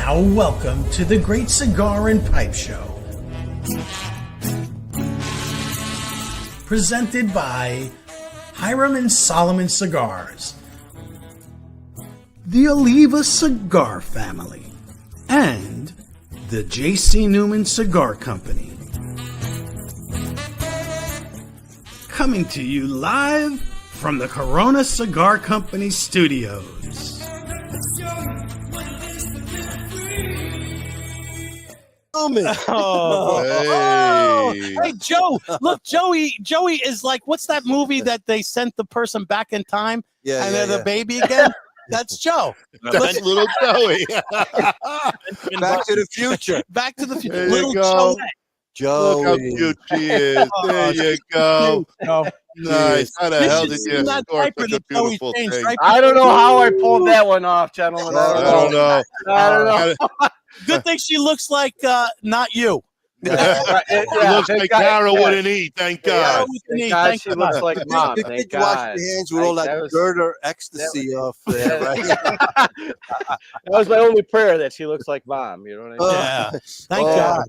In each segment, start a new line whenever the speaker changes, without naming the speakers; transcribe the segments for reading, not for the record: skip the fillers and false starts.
now, welcome to the Great Cigar and Pipe Show. Presented by Hiram Solomon Cigars, the Oliva Cigar Family, and the J.C. Newman Cigar Company. Coming to you live from the Corona Cigar Company studios.
Hey, Joe, look, Joey is like, what's that movie that they sent the person back in time and they're the baby again? That's Joe.
That's little Joey.
Back to the future.
Back to the future.
There you
Little
go.
Joe.
Look how cute she is. There you go. Nice. How the hell did you score such a beautiful thing?
I don't know how I pulled that one off, gentlemen.
I don't know.
Good thing she looks like not you.
It looks like Garo wouldn't eat. Thank God.
Thank God she looks like mom.
You
Thank
could wash
God.
your hands with all that girder ecstasy off there, right?
That was my only prayer, that she looks like mom. You know what I mean?
Yeah. Thank God.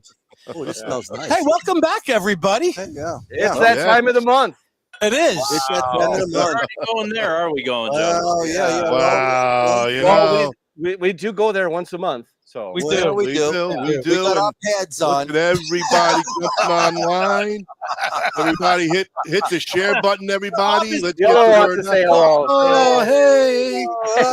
Oh, this smells nice.
Hey, welcome back, everybody.
Yeah.
It's that time of the month.
It is.
It's that time of the month.
Going there, are we going, Joe?
Oh, yeah.
Wow. You
Well,
know.
we do go there once a month. So
We
We
do.
do.
We
We got our pads on.
Look at everybody jumping online. Everybody hit the share button, everybody. Let's
You
get
don't
the
want
word
to
out.
say hello.
Oh, hey.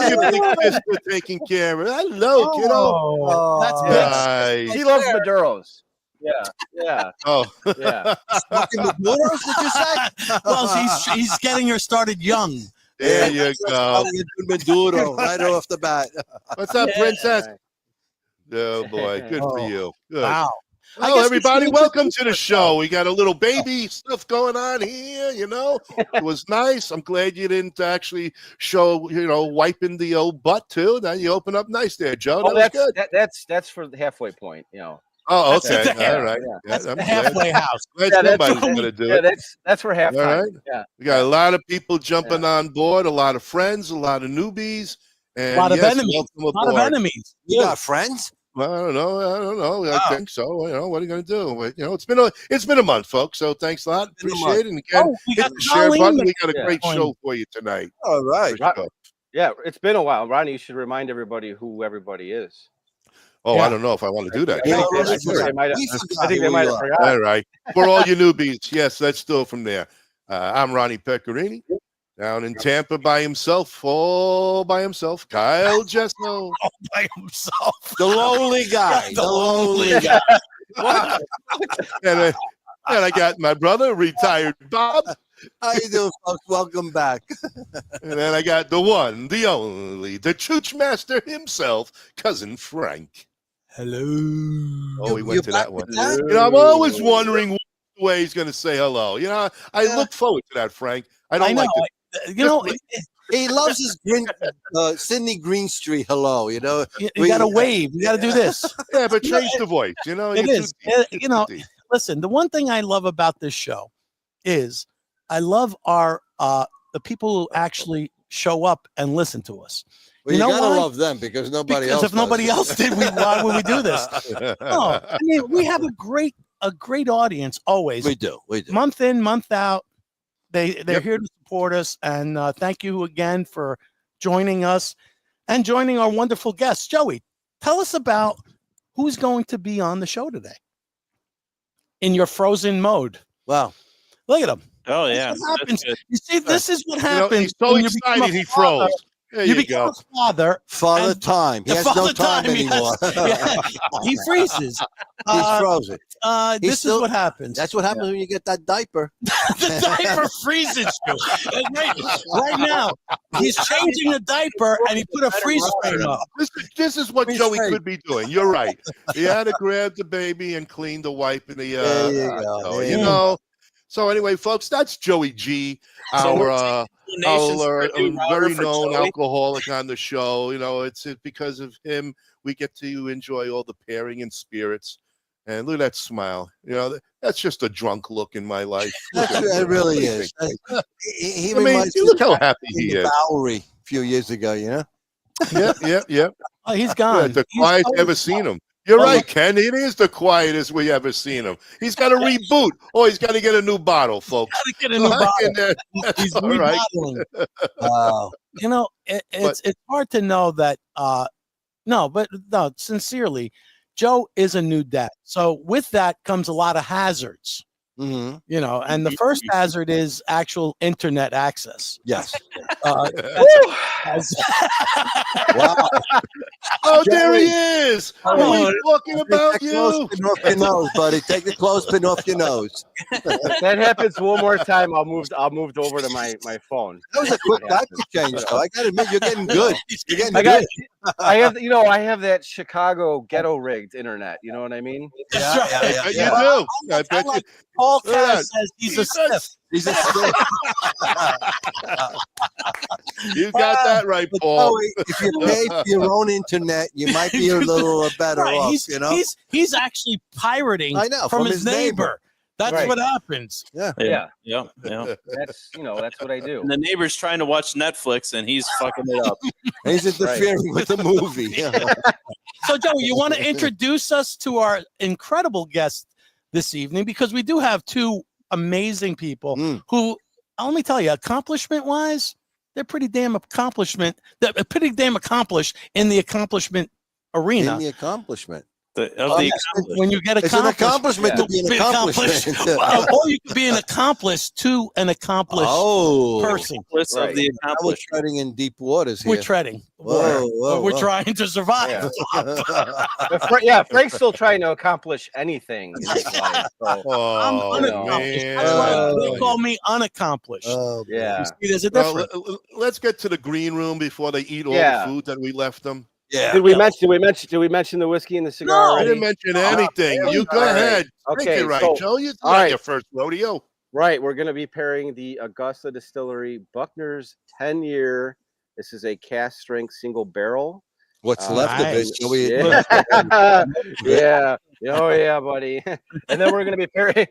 Give me a kiss for taking care of it. Hello, kiddo.
That's
Nice.
He loves Maduros. Yeah.
Oh.
Yeah.
Smoking the noodles, did you say?
Well, he's getting her started young.
There you go.
Maduro right off the bat.
What's up, princess? Oh, boy. Good for you. Good.
Wow. I
Well,
guess
everybody,
we should
welcome to the show. We got a little baby stuff going on here, you know. It was nice. I'm glad you didn't actually show, wiping the old butt, too. Now you open up nice there, Joe. That was good.
That's for the halfway point,
Oh, okay.
That's
All right.
Yeah,
Yeah,
that's
I'm
the halfway house.
glad
Yeah,
somebody's going to do it.
That's for halftime.
All right.
Yeah.
We got a lot of people jumping on board, a lot of friends, a lot of newbies. And
A lot of enemies.
welcome
A lot of
aboard.
enemies.
You got friends?
Well, I don't know. I think so. What are you going to do? It's been a month, folks. So thanks a lot. Appreciate it. And again,
We
hit
got
the share
Colleen.
button. We got a
Yeah.
great show for you tonight.
All right.
For sure.
Yeah, it's been a while. Ronnie, you should remind everybody who everybody is.
Oh,
Yeah.
I don't know if I want to do that.
Yeah,
I
let's
think
do it.
they might
We
have
forgot who
might
you
have
are.
forgotten.
All right. For all you newbies, yes, let's do it from there. I'm Ronnie Pecorini, down in Tampa by himself, all by himself. Kyle Jesso.
All by himself.
The lonely guy.
The lonely guy.
and I got my brother, retired Bob.
How you doing, folks? Welcome back.
And then I got the one, the only, the chooch master himself, cousin Frank.
Hello.
Oh, we went to that one.
that?
I'm always wondering what way he's going to say hello. I look forward to that, Frank. I don't like it.
He loves his Sidney Greenstreet hello,
You got to wave. You got to do this.
Yeah, but change the voice.
It is. Listen, the one thing I love about this show is I love our the people who actually show up and listen to us.
Well, you gotta
why?
love them because nobody
Because
else.
if nobody else did, why would we do this? No, I mean we have a great audience always.
We do.
Month in, month out. They're here to support us, and thank you again for joining us and joining our wonderful guests. Joey, tell us about who's going to be on the show today in your frozen mode.
Wow.
Look at him.
Oh, yeah.
This is what happens. You see, this is what happens.
He's so
when you become
excited
a
he
father.
froze. There
You
you
become
go.
a father.
Father
And-
time. He has no
Father
time anymore.
yes. Yeah, he freezes.
He's frozen.
This
still-
is what happens.
That's what happens when you get that diaper.
The diaper freezes you. Right now, he's changing the diaper and he put a freeze frame up.
This is what
Freeze
Joey
frame.
could be doing. You're right. He had to grab the baby and clean the wipe in the.
There you go.
so,
There you go.
So anyway, folks, that's Joey G,
So
our very known alcoholic on the show. It's because of him we get to enjoy all the pairing and spirits. And look at that smile. That's just a drunk look in my life.
It really is. He
I mean,
reminds me
look how
of
happy he
the
is.
Bowery a few years ago,
Yep.
Oh, he's gone.
The quietest ever seen him. You're right, Ken. It is the quietest we ever seen him. He's got to reboot. Oh, he's got to get a new bottle, folks.
Get a new bottle.
That's all right.
Wow.
You know, it's hard to know that. No, sincerely, Joe is a new dad. So with that comes a lot of hazards.
Mm-hmm.
You know, and the first hazard is actual internet access.
Yes.
Wow. Oh, there he is. What are we talking about you?
Clothespin off your nose, buddy. Take the clothespin off your nose.
If that happens one more time, I'll move over to my phone.
That was a quick diaper change, though. I got to admit, you're getting good. You're getting good.
I have that Chicago ghetto rigged internet. You know what I mean?
Yeah. You do. I bet you.
Paul Cass says he's a stiff.
He's a stiff.
You got that right, Paul.
If you pay for your own internet, you might be a little better off.
He's actually pirating from his neighbor. That's what happens.
Yeah. That's what I do.
And the neighbor's trying to watch Netflix, and he's fucking it up.
He's interfering with the movie.
So, Joey, you want to introduce us to our incredible guest this evening, because we do have two amazing people who, let me tell you, accomplishment-wise, they're pretty damn accomplished in the accomplishment arena.
In the accomplishment.
When you get
it's an accomplishment to be an accomplishment.
Or you can be an accomplice to an accomplished person.
Of the
We're treading in deep waters here.
We're treading. We're trying to survive.
Frank's still trying to accomplish anything in his life.
I'm unaccomplished. They call me unaccomplished.
Yeah.
See, there's a difference.
Let's get to the green room before they eat all the food that we left them.
Yeah.
Did we mention the whiskey and the cigar?
No, I didn't mention anything. You go ahead.
Okay,
Joe. It's not your first rodeo.
Right. We're going to be pairing the Augusta Distillery Buckner's 10-year. This is a cast strength single barrel.
What's left of it?
Yeah. Oh yeah, buddy. And then we're going to be pairing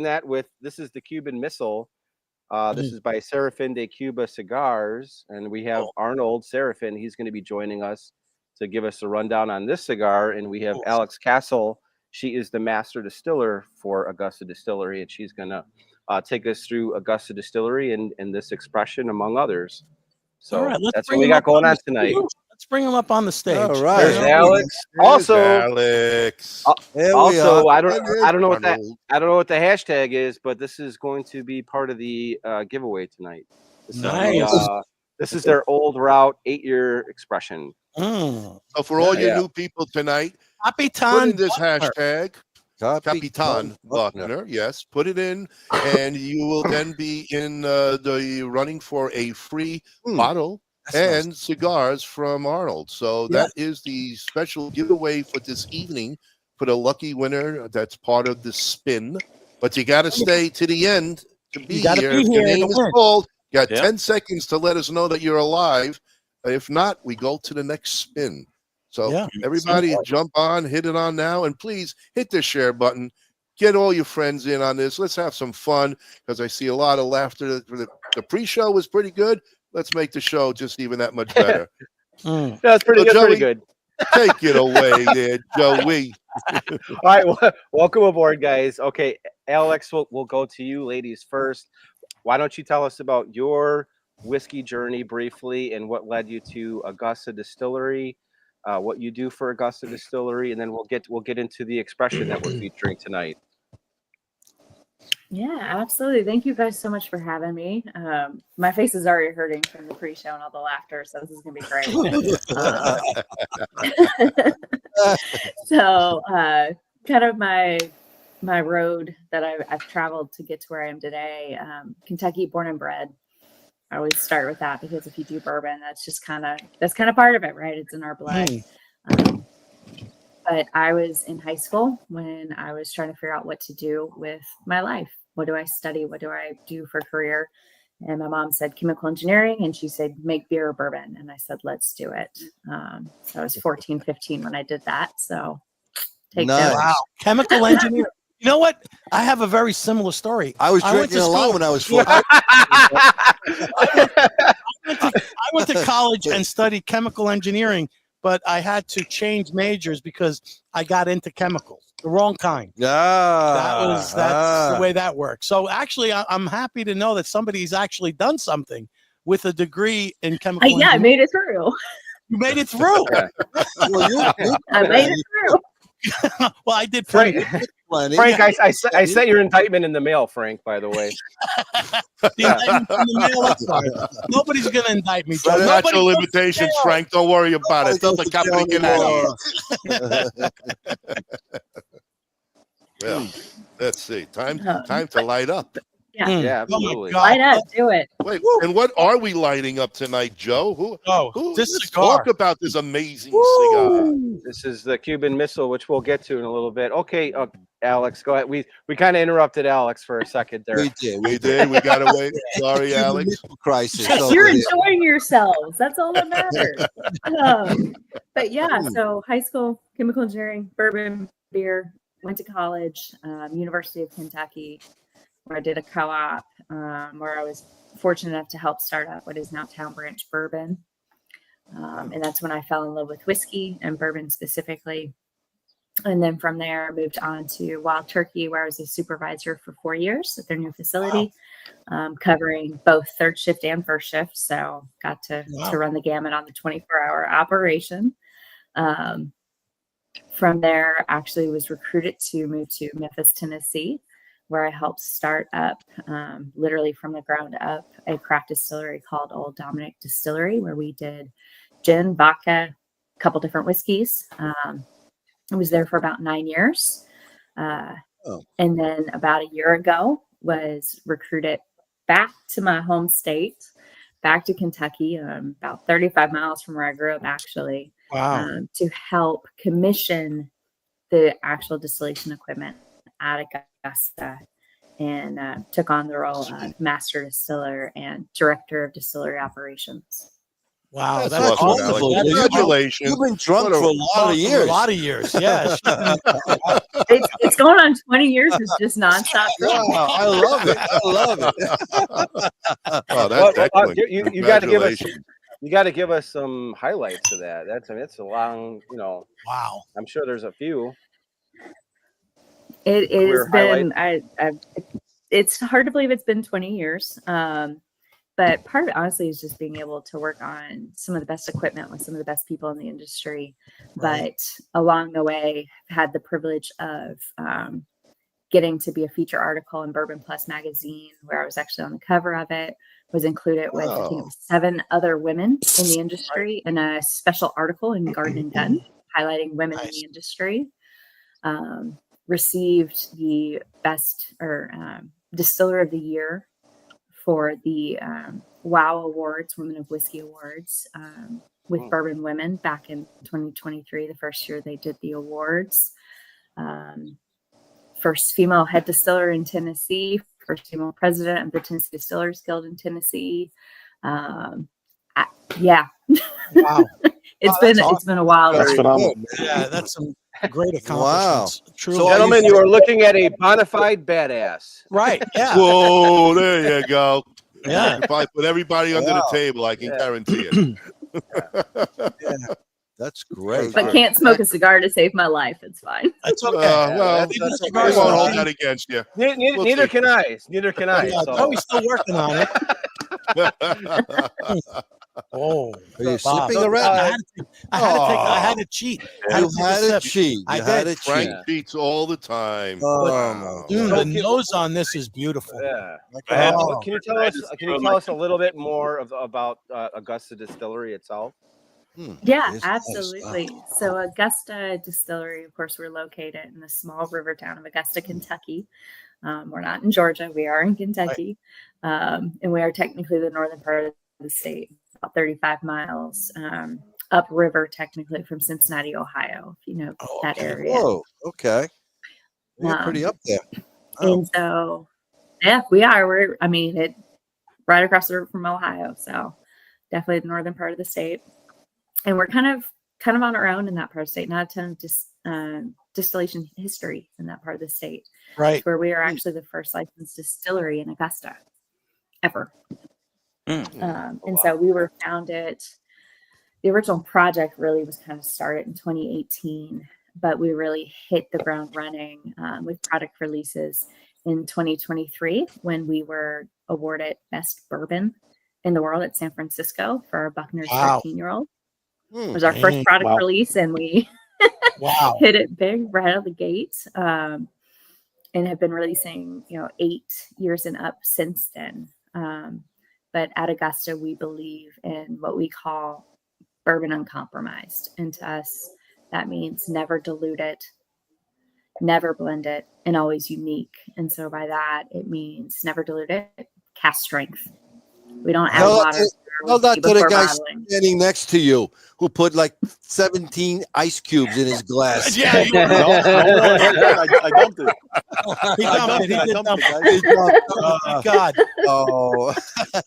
that with, this is the Cuban Missile. This is by Serafin de Cuba Cigars, and we have Arnold Serafin. He's going to be joining us to give us a rundown on this cigar, and we have Alex Castle. She is the master distiller for Augusta Distillery, and she's going to take us through Augusta Distillery and this expression, among others. So that's what we got going on tonight.
Let's bring him up on the stage.
All right.
There's Alex.
Alex.
Also, I don't know what the hashtag is, but this is going to be part of the giveaway tonight. This is their old route 8-year expression.
So for all you new people tonight,
Capitan,
put in this hashtag.
Capitan
Buckner, yes, put it in, and you will then be in the running for a free bottle and cigars from Arnold. So that is the special giveaway for this evening for the lucky winner. That's part of the spin, but you got to stay to the end to be here. If your name is called, you got 10 seconds to let us know that you're alive. If not, we go to the next spin. So everybody jump on, hit it on now, and please hit the share button. Get all your friends in on this. Let's have some fun, because I see a lot of laughter. The pre-show was pretty good. Let's make the show just even that much better.
That's pretty good.
Joey,
pretty good.
Take it away there, Joey.
All right, welcome aboard, guys. Okay, Alex, we'll go to you, ladies first. Why don't you tell us about your whiskey journey briefly and what led you to Augusta Distillery, what you do for Augusta Distillery, and then we'll get into the expression that we're featuring tonight.
Yeah, absolutely. Thank you guys so much for having me. My face is already hurting from the pre-show and all the laughter, so this is going to be great. So kind of my road that I've traveled to get to where I am today, Kentucky born and bred. I always start with that, because if you do bourbon, that's kind of part of it, right? It's in our blood. But I was in high school when I was trying to figure out what to do with my life. What do I study? What do I do for a career? And my mom said chemical engineering, and she said, make beer or bourbon. And I said, let's do it. So I was 14, 15 when I did that. So take that.
Wow. Chemical engineering. You know what? I have a very similar story.
I was drinking a lot when I was 14.
I went to college and studied chemical engineering but I had to change majors because I got into chemicals, the wrong kind. That's the way that works. So actually, I'm happy to know that somebody's actually done something with a degree in chemical engineering.
I made it through.
You made it through.
I made it through.
Well, I did
Frank,
plenty.
Frank, I sent your indictment in the mail, Frank, by the way.
The indictment in the mail, that's fine. Nobody's going to indict me, Joe.
Statute of limitations, Frank. Don't worry about it. Tell the Capitan to get out of here. Well, let's see. Time to light up.
Yeah,
yeah, absolutely.
Light up, do it.
Wait, and what are we lighting up tonight, Joe?
This
let's
cigar.
talk about this amazing cigar.
This is the Cuban Missile, which we'll get to in a little bit. Okay, Alex, go ahead. We kind of interrupted Alex for a second there.
We did. We got away. Sorry, Alex.
Crisis.
You're enjoying yourselves. That's all that matters. But yeah, so high school, chemical engineering, bourbon, beer, went to college, University of Kentucky, where I did a co-op, where I was fortunate enough to help start up what is now Town Branch Bourbon. And that's when I fell in love with whiskey and bourbon specifically. And then from there, I moved on to Wild Turkey, where I was a supervisor for 4 years at their new facility, covering both third shift and first shift. So got to run the gamut on the 24-hour operation. From there, actually was recruited to move to Memphis, Tennessee, where I helped start up, literally from the ground up, a craft distillery called Old Dominic Distillery, where we did gin, vodka, a couple different whiskeys. I was there for about 9 years. And then about a year ago, was recruited back to my home state, back to Kentucky, about 35 miles from where I grew up, actually, to help commission the actual distillation equipment at Augusta, and took on the role of master distiller and director of distillery operations.
Wow,
that's awesome. Congratulations.
You've been drunk for a lot of years.
A lot of years, yes.
It's going on 20 years. It's just nonstop.
Wow, I love it. I love it.
Oh, that's excellent.
You got to give us. You got to give us some highlights of that. It's a long,
Wow.
I'm sure there's a few.
It has been. It's hard to believe it's been 20 years. But part of it, honestly, is just being able to work on some of the best equipment with some of the best people in the industry. Right. But along the way, I've had the privilege of getting to be a feature article in Bourbon Plus magazine, where I was actually on the cover of it, was included with, I think it was 7 other women in the industry, in a special article in Garden and Gun, highlighting women in the industry. Received the best distiller of the year for the WOW Awards, Women of Whiskey Awards, with Bourbon Women back in 2023, the first year they did the awards. First female head distiller in Tennessee, first female president of the Tennessee Distillers Guild in Tennessee. Yeah.
Wow.
It's been a while.
That's phenomenal.
Yeah, that's some great accomplishments.
Wow.
Truly.
So, gentlemen, you are looking at a bona fide badass.
Right. Yeah.
Whoa, there you go.
Yeah.
If I put everybody under the table, I can guarantee it.
Yeah. That's great.
But can't smoke a cigar to save my life. It's fine.
That's okay.
Well,
Leave
we
the cigars
won't
alone.
hold that against you.
Neither can I. Neither can I.
Yeah,
So.
Joey's still working on it. Oh,
Are you
Bob.
sipping around?
I had to cheat.
You had to cheat.
I
You had
did.
to
Frank
cheat.
cheats all the time.
The nose on this is beautiful.
Yeah.
Oh.
Can you tell us a little bit more about Augusta Distillery itself?
Yeah,
It's
absolutely. So Augusta Distillery, of course, we're located in the small river town of Augusta, Kentucky. We're not in Georgia. We are in Kentucky. And we are technically the northern part of the state, about 35 miles upriver, technically, from Cincinnati, Ohio, if you know that area.
Whoa, okay. We're pretty up there.
And so, yeah, we are. We're right across the river from Ohio. So definitely the northern part of the state. And we're kind of on our own in that part of the state. Not a ton of distillation history in that part of the state.
Right.
Where we are actually the first licensed distillery in Augusta ever. And so we were founded the original project really was kind of started in 2018, but we really hit the ground running with product releases in 2023 when we were awarded Best Bourbon in the world at San Francisco for our Buckner's 13-year-old. It was our first product release, and we hit it big right out of the gate, and have been releasing, 8 years and up since then. But at Augusta, we believe in what we call bourbon uncompromised. And to us, that means never dilute it, never blend it, and always unique. And so by that, it means never dilute it, cask strength. We don't add water.
Tell that to the guy standing next to you who put like 17 ice cubes in his glass.
Yeah, I dumped it.
He dumped it. Oh, God.
Oh.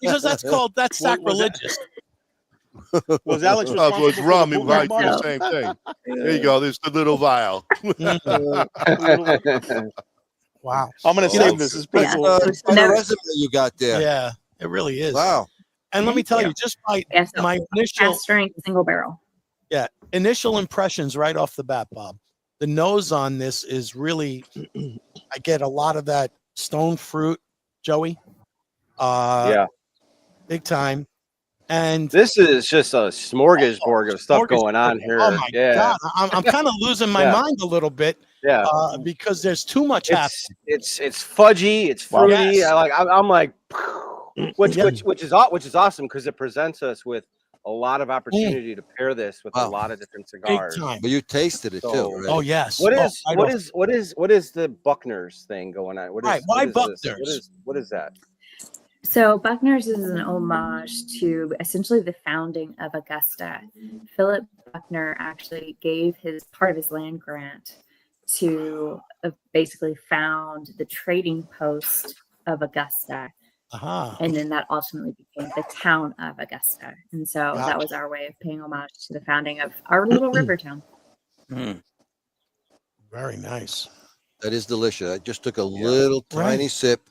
Because that's sacrilegious.
Was Alex
it was rum. He
right
might do the same thing. There you go. There's the little vial.
Wow.
I'm going to save this. This is pretty cool.
What a resume you got there.
Yeah, it really is.
Wow.
And let me tell you, just my initial
strength single barrel.
Yeah, initial impressions right off the bat, Bob. The nose on this is really, I get a lot of that stone fruit, Joey. Big time. And
this is just a smorgasbord of stuff going on here.
Oh my God. I'm kind of losing my mind a little bit.
Yeah.
Because there's too much happening.
It's fudgy, it's fruity.
Yes.
I'm like, which is awesome because it presents us with a lot of opportunity to pair this with a lot of different cigars.
But you tasted it too. Right?
Oh yes.
What is the Buckner's thing going on?
Why Buckner's?
What is that?
So Buckner's is an homage to essentially the founding of Augusta. Philip Buckner actually gave part of his land grant to basically found the trading post of Augusta. And then that ultimately became the town of Augusta. And so that was our way of paying homage to the founding of our little river town.
Very nice.
That is delicious. I just took a little tiny sip.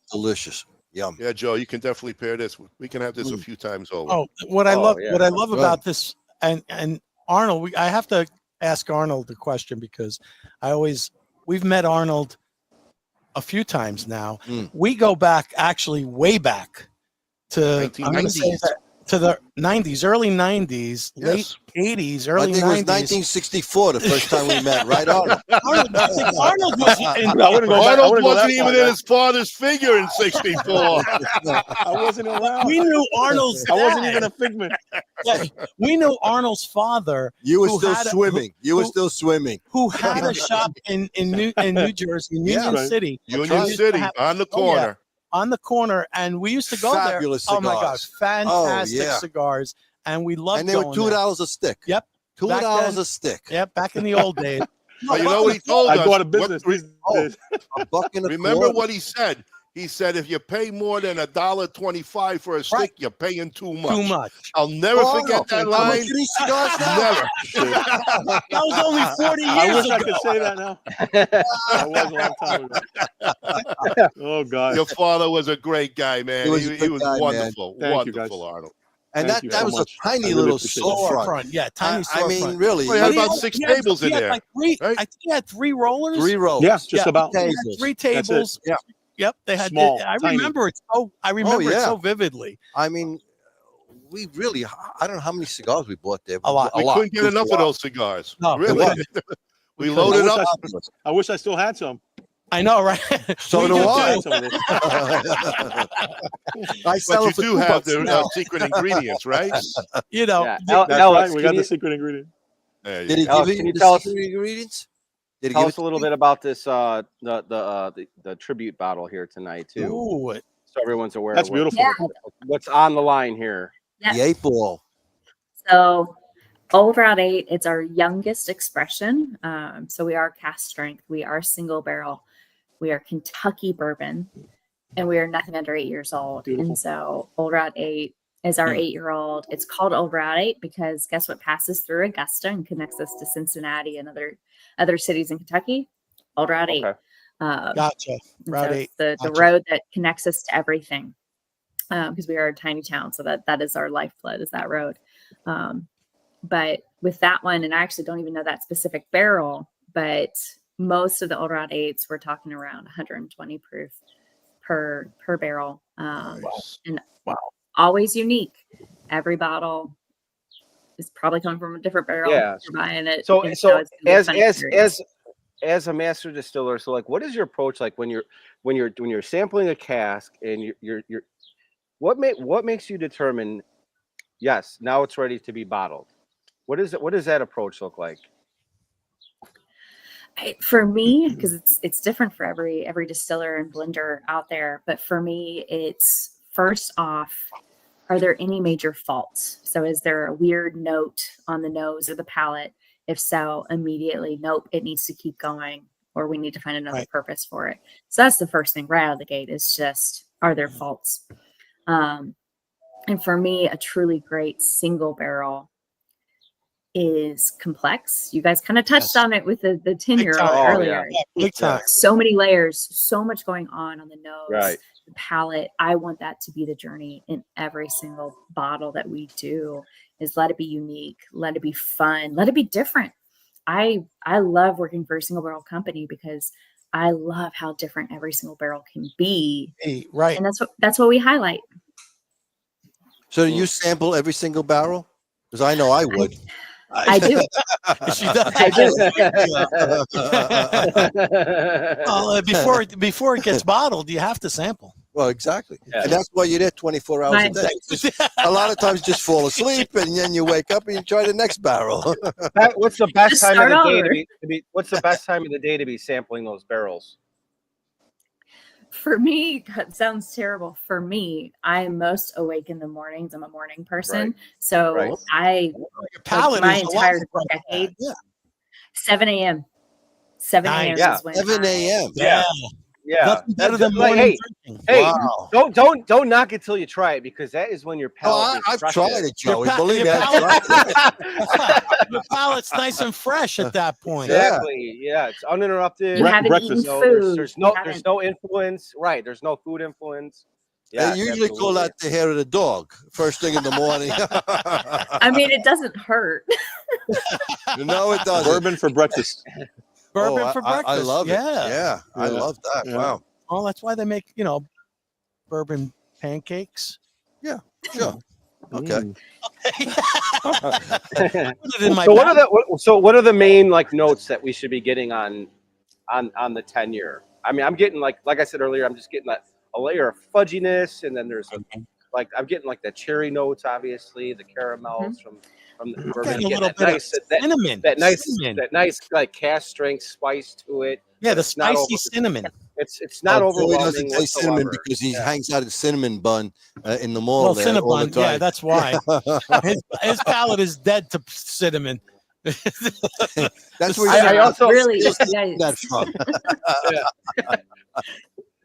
Delicious. Yum.
Yeah, Joe, you can definitely pair this. We can have this a few times over.
Oh, what I love about this, and Arnold, I have to ask Arnold the question because we've met Arnold a few times now. We go back, actually way back to the 90s, early 90s, late 80s, early 90s.
I think it was 1964 the first time we met, right, Arnold?
Arnold
wasn't even in his father's figure in 64.
I wasn't around.
We knew Arnold's dad.
I wasn't even a figment.
We knew Arnold's father.
You were still swimming.
Who had a shop in New Jersey, Union City.
Union City, on the corner.
On the corner, and we used to go
Fabulous
there.
Cigars.
Oh my gosh, fantastic cigars, and we loved.
And they were $2 a stick.
Yep,
$2 a stick.
Yep, back in the old days.
But you know what he told us?
I bought a business.
A buck and a
Remember
quarter.
what he said? He said, if you pay more than $1.25 for a stick, you're paying too much.
Too much.
I'll never forget that line.
These cigars now?
Never.
That was only 40 years
I wish
ago.
I could say that now. That was a long time ago. Oh, God.
Your father was a great guy, man. He was
guy,
wonderful.
Man.
Wonderful, Arnold.
And that was a tiny little storefront.
Yeah, tiny storefront.
I mean, really.
Well, he had about 6 tables in there.
Like I think he had 3 rollers.
3 rows.
Yeah, just about.
3 tables.
Yeah.
Yep, they had.
Small,
I
tiny.
remember it so. I remember it so vividly.
I mean, we really. I don't know how many cigars we bought there.
A lot.
We couldn't get enough of those cigars.
No,
really. We loaded up.
I wish I still had some.
I know, right?
So do I. I sell
But you do have the secret ingredients, right?
You know,
That's right. We got the secret ingredient.
Did he
Alex,
give
can
you
you tell
the
us-
secret ingredients?
Tell us a little bit about this the tribute bottle here tonight too,
Ooh,
so everyone's aware.
That's
of
beautiful.
What's on the line here?
Yes.
The 8 ball.
So Old Route 8, it's our youngest expression. So we are cask strength. We are single barrel. We are Kentucky bourbon. And we are nothing under 8 years old.
Beautiful.
And so Old Route 8 is our 8-year-old. It's called Old Route 8 because guess what passes through Augusta and connects us to Cincinnati and other cities in Kentucky? Old Route 8.
Okay.
gotcha. Route 8.
The
Gotcha.
road that connects us to everything. Because we are a tiny town. So that is our lifeblood, is that road. But with that one, and I actually don't even know that specific barrel, but most of the old Rod 8s we're talking around 120 proof per barrel. And always unique. Every bottle is probably coming from a different barrel.
Yeah.
You're buying it.
So
it's gonna be a fun experience.
as a master distiller, so like, what is your approach like when you're sampling a cask and you're what makes you determine, yes, now it's ready to be bottled? What does that approach look like?
For me, because it's different for every distiller and blender out there, but for me, it's first off, are there any major faults? So is there a weird note on the nose or the palate? If so, immediately, nope, it needs to keep going, or we need to find another purpose for it. So that's the first thing right out of the gate, is just, are there faults? And for me, a truly great single barrel is complex. You guys kind of touched on it with the 10-year-old earlier. So many layers, so much going on the nose, the palate. I want that to be the journey in every single bottle that we do, is let it be unique, let it be fun, let it be different. I love working for a single barrel company because I love how different every single barrel can be.
Right.
And that's what we highlight.
So do you sample every single barrel? Because I know I would.
I do.
She does.
I do.
Well, before it gets bottled, you have to sample.
Well, exactly. And that's why you're there 24 hours a day. A lot of times just fall asleep and then you wake up and you try the next barrel.
What's the best time of the day to be what's the best time of the day to be sampling those barrels?
For me, it sounds terrible. For me, I am most awake in the mornings. I'm a morning person. So your
palate
my
is
entire decade, 7 a.m. 7 a.m. is when
7 a.m.
Yeah.
Nothing better than morning drinking.
Hey, don't knock it till you try it, because that is when your palate is
I've
fresh.
tried it, Joey. Believe me,
your palate's nice and fresh at that point.
Exactly. Yeah, it's uninterrupted.
You haven't eaten food.
There's no influence. Right. There's no food influence. Yeah,
they usually call that the hair of the dog first thing in the morning.
I mean, it doesn't hurt.
No, it doesn't.
Bourbon for breakfast.
Bourbon for breakfast.
I love it.
Yeah.
I love that.
Yeah.
Wow.
Well, that's why they make, bourbon pancakes.
Yeah, sure. Okay.
So what are the main notes that we should be getting on the 10-year? I mean, I'm getting like I said earlier, I'm just getting a layer of fudginess, and then there's I'm getting the cherry notes, obviously, the caramels from the bourbon.
A little bit of cinnamon.
That nice cask strength spice to it.
Yeah, the spicy cinnamon.
It's not overwhelming.
He doesn't taste cinnamon because he hangs out at Cinnamon Bun in the mall.
Well,
there
cinnamon,
all the time.
yeah, that's why. his palate is dead to cinnamon.
That's where
I also
really that from.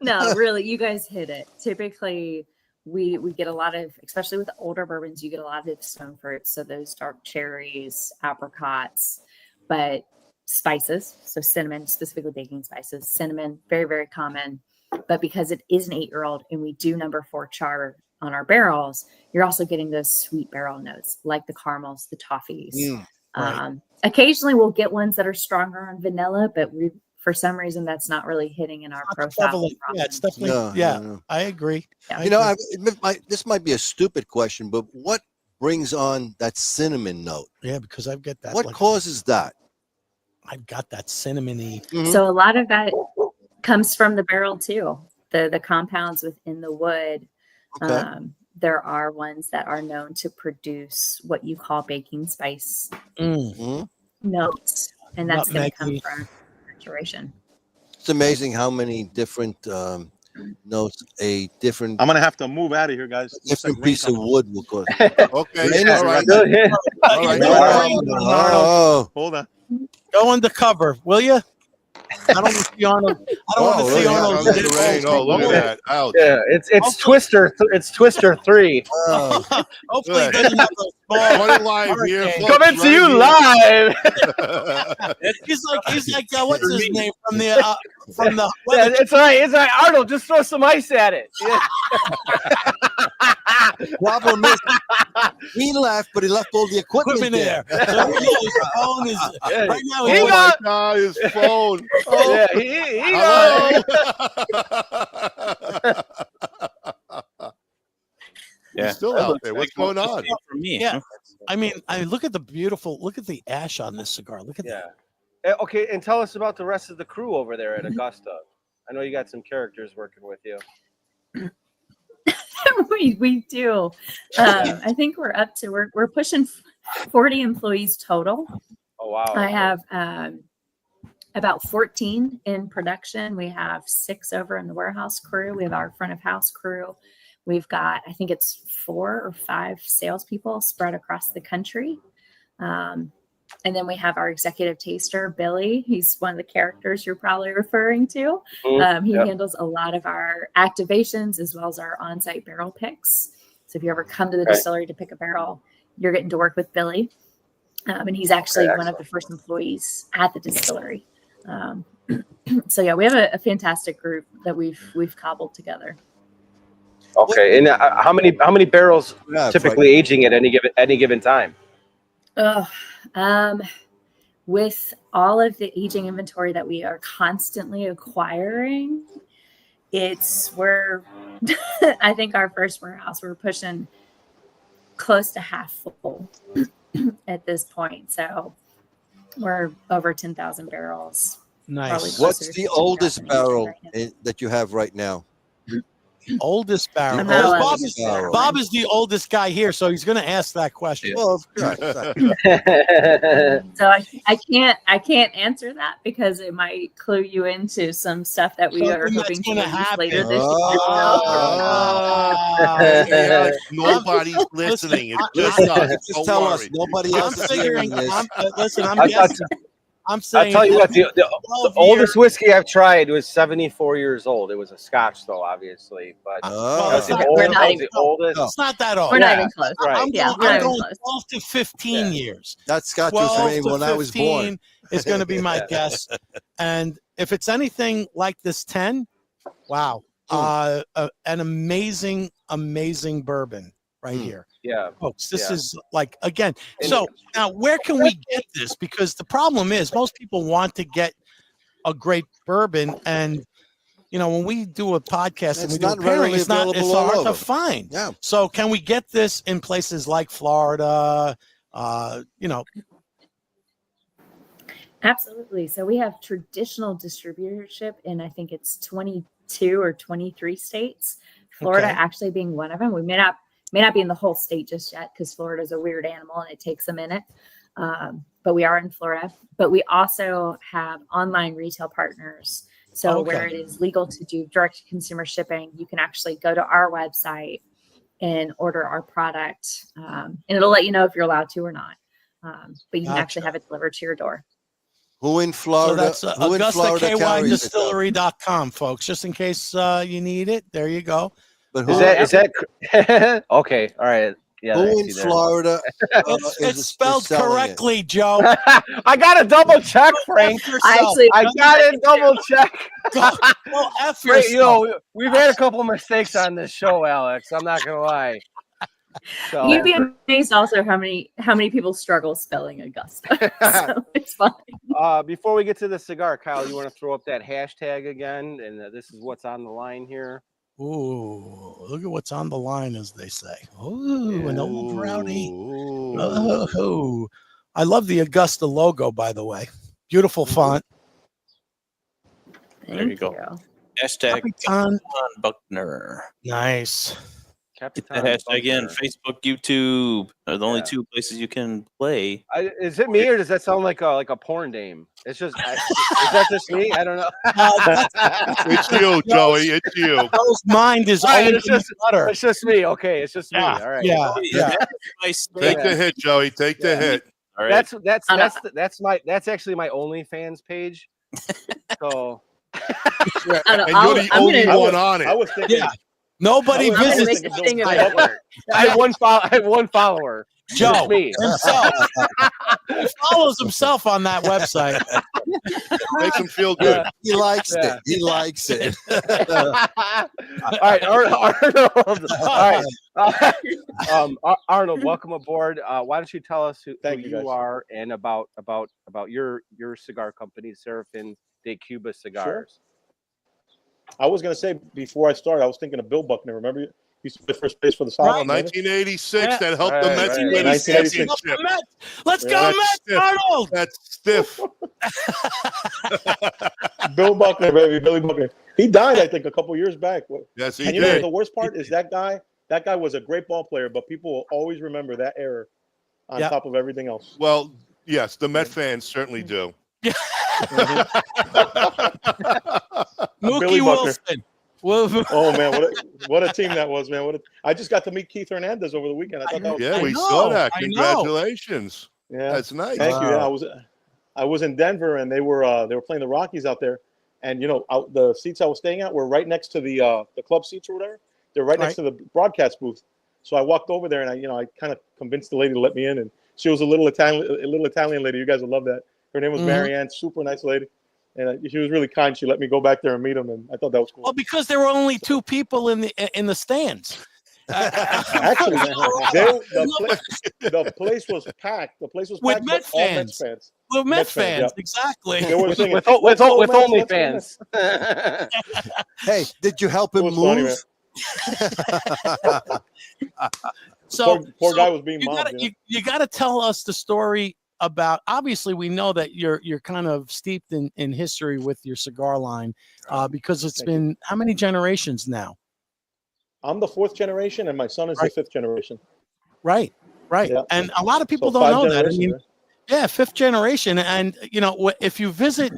No, really, you guys hit it. Typically, we get a lot of, especially with older bourbons, you get a lot of stone fruits. So those dark cherries, apricots, but spices. So cinnamon, specifically baking spices, cinnamon, very, very common. But because it is an 8-year-old and we do number 4 char on our barrels, you're also getting those sweet barrel notes like the caramels, the toffees. Occasionally we'll get ones that are stronger on vanilla, but for some reason that's not really hitting in our profile.
Yeah, it's definitely. No. I agree.
Yeah.
This might be a stupid question, but what brings on that cinnamon note?
Yeah, because I've got that.
What causes that?
I've got that cinnamony.
Mm-hmm. So a lot of that comes from the barrel too. The compounds within the wood.
Okay.
There are ones that are known to produce what you call baking spice notes, and that's going to come from maturation.
It's amazing how many different notes a different.
I'm gonna have to move out of here, guys.
Different piece of wood will cause.
Okay. All right.
All right. Oh.
Hold on.
Go undercover, will you? I don't want to be on. I don't want to see Arnold.
Oh, look at that! Ouch.
Yeah, it's Twister. It's Twister 3.
Hopefully, he doesn't have those small.
Running live here, folks,
Coming to
right
you
here.
live.
He's like what's his name from the
Yeah, it's all right. It's all right. Arnold, just throw some ice at it. Yeah.
Problem is, he left, but he left all the equipment there.
So his phone is right now.
Oh my God, his phone. Oh,
Yeah, he got
He's still out there. What's going on?
For me.
Yeah, I mean, look at the ash on this cigar. Look at that.
Okay, and tell us about the rest of the crew over there at Augusta. I know you got some characters working with you.
we do. I think we're up to we're pushing 40 employees total.
Oh wow!
I have about 14 in production. We have 6 over in the warehouse crew. We have our front of house crew. We've got, I think it's 4 or 5 salespeople spread across the country. And then we have our executive taster, Billy. He's one of the characters you're probably referring to. He handles a lot of our activations as well as our on-site barrel picks. So if you ever come to the distillery to pick a barrel, you're getting to work with Billy. And he's actually one of the first employees at the distillery. So yeah, we have a fantastic group that we've cobbled together.
Okay, and how many barrels typically aging at any given time?
With all of the aging inventory that we are constantly acquiring, we're I think our first warehouse, we're pushing close to half full at this point. So we're over 10,000 barrels.
Nice.
What's the oldest barrel that you have right now?
Oldest barrel. Bob is the oldest guy here, so he's going to ask that question.
Well, of course.
So I can't answer that because it might clue you into some stuff that we are hoping to release later this year.
Nobody's listening. It's just us.
Just tell us. Nobody else is hearing this.
Listen, I'm guessing. I'm saying.
I'll tell you what, the oldest whiskey I've tried was 74 years old. It was a Scotch, though, obviously. But the oldest.
It's not that old.
We're not even close.
Right.
I'm going 12 to 15 years.
That Scotch was made when I was born.
Is going to be my guess. And if it's anything like this 10, wow. An amazing bourbon right here.
Yeah,
folks, this is like, again, so now where can we get this? Because the problem is most people want to get a great bourbon, and when we do a podcast and we do a pairing, it's hard to find.
Yeah.
So can we get this in places like Florida?
Absolutely. So we have traditional distributorship in, I think it's 22 or 23 states. Florida actually being one of them. We may not be in the whole state just yet because Florida is a weird animal and it takes a minute. But we are in Florida. But we also have online retail partners. So where it is legal to do direct consumer shipping, you can actually go to our website and order our product. And it'll let you know if you're allowed to or not. But you can actually have it delivered to your door.
Who in Florida?
So that's AugustaKYDistillery.com, folks. Just in case you need it. There you go.
But
is that okay? All right. Yeah.
Who in Florida?
It's spelled correctly, Joe.
I got to double check, Frank. I got to double check.
Well, F yourself.
We've had a couple mistakes on this show, Alex. I'm not gonna lie. So,
you'd be amazed also how many people struggle spelling Augusta. So it's fine.
Before we get to the cigar, Kyle, you want to throw up that hashtag again? And this is what's on the line here.
Ooh, look at what's on the line, as they say. Ooh, an old rowdy. Oh, I love the Augusta logo, by the way. Beautiful font.
There you go. Hashtag
Capitan
Buckner.
Nice.
Capitan
That hashtag again. Facebook, YouTube are the only two places you can play.
Is it me or does that sound like a porn name? It's just is that just me? I don't know.
It's you, Joey. It's you.
Joe's mind is
it's just me. Okay, it's just me.
Yeah.
All right.
Yeah.
Take the hit, Joey. Take the hit.
All right.
That's actually my OnlyFans page. So
And you're the only one on it.
I was thinking.
Yeah. Nobody visits.
I have one follower.
Joe
me
himself. He follows himself on that website.
Makes him feel good.
He likes it. He likes it.
All right, Arnold. All right, Arnold, welcome aboard. Why don't you tell us who you are and about your cigar company, Serafin de Cuba Cigars?
Sure. I was going to say before I started, I was thinking of Bill Buckner. Remember, he used to play first base for the Sox.
1986, that helped the Mets win a championship.
Let's go, Mets, Arnold.
That's stiff.
Bill Buckner, baby, Billy Buckner. He died, I think, a couple years back.
Yes, he
did.
did.
You know, the worst part is that guy was a great ball player, but people will always remember that error on top of everything else.
Well, yes, the Met fans certainly do.
Mookie Wilson.
Oh man, what a team that was, man! I just got to meet Keith Hernandez over the weekend. I thought that was
we saw that. Congratulations!
Yeah,
that's nice.
Thank you. Yeah, I was in Denver, and they were playing the Rockies out there, and the seats I was staying at were right next to the club seats or whatever. They're right next to the broadcast booth. So I walked over there, and I kind of convinced the lady to let me in, and she was a little Italian lady. You guys would love that. Her name was Marianne, super nice lady. And she was really kind. She let me go back there and meet him, and I thought that was cool.
Well, because there were only 2 people in the stands.
Actually, the place was packed. The place was
with
packed
Met fans.
With
Met fans, exactly.
They were singing,
with only fans.
Hey, did you help him move?
So
poor guy was being mobbed.
You got to tell us the story about. Obviously, we know that you're kind of steeped in history with your cigar line, because it's been how many generations now?
I'm the 4th generation, and my son is the 5th generation.
Right. Yeah. And a lot of people don't know that. I mean, 5th generation. And if you visit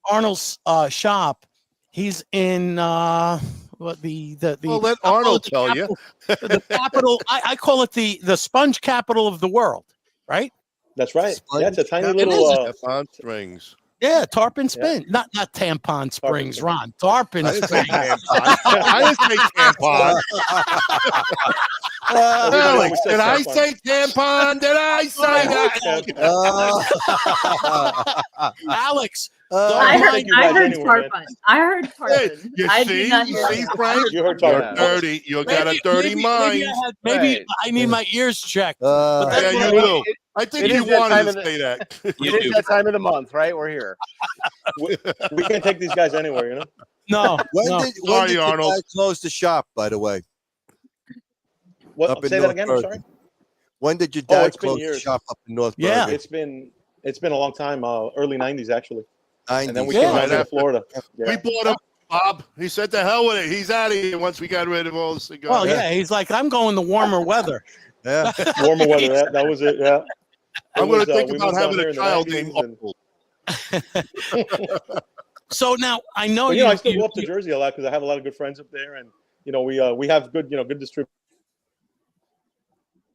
Arnold's shop, he's in well,
let Arnold tell you.
The capital. I call it the sponge capital of the world. Right.
That's right. That's a tiny little
on strings.
Yeah, Tarpon Spin. Not Tampon Springs, Ron. Tarpon Springs.
I didn't say tampon. Alex, did I say tampon? Did I say that?
Alex.
I heard Tarpon. I heard Tarpon.
You see, Frank?
You heard Tarpon.
You're dirty. You got a dirty mind.
Maybe I need my ears checked.
Yeah, you do. I think you wanted to say that.
It is that time of the month, right? We're here.
We can't take these guys anywhere,
No.
When did
Arnold.
you close the shop, by the way?
What? Say that again. I'm sorry.
When did your dad close the shop up in North Bergen?
Yeah,
it's been a long time. Early '90s, actually.
90s.
And then we came out to Florida. Yeah.
We bought him, Bob. He said, "The hell with it. He's out of here." Once we got rid of all the cigars.
Well, yeah, he's like, I'm going to warmer weather.
Yeah,
warmer weather. That was it. Yeah.
I'm going to think about having a child named Uncle.
So now I know
I still go up to Jersey a lot because I have a lot of good friends up there, and we have good good distributors.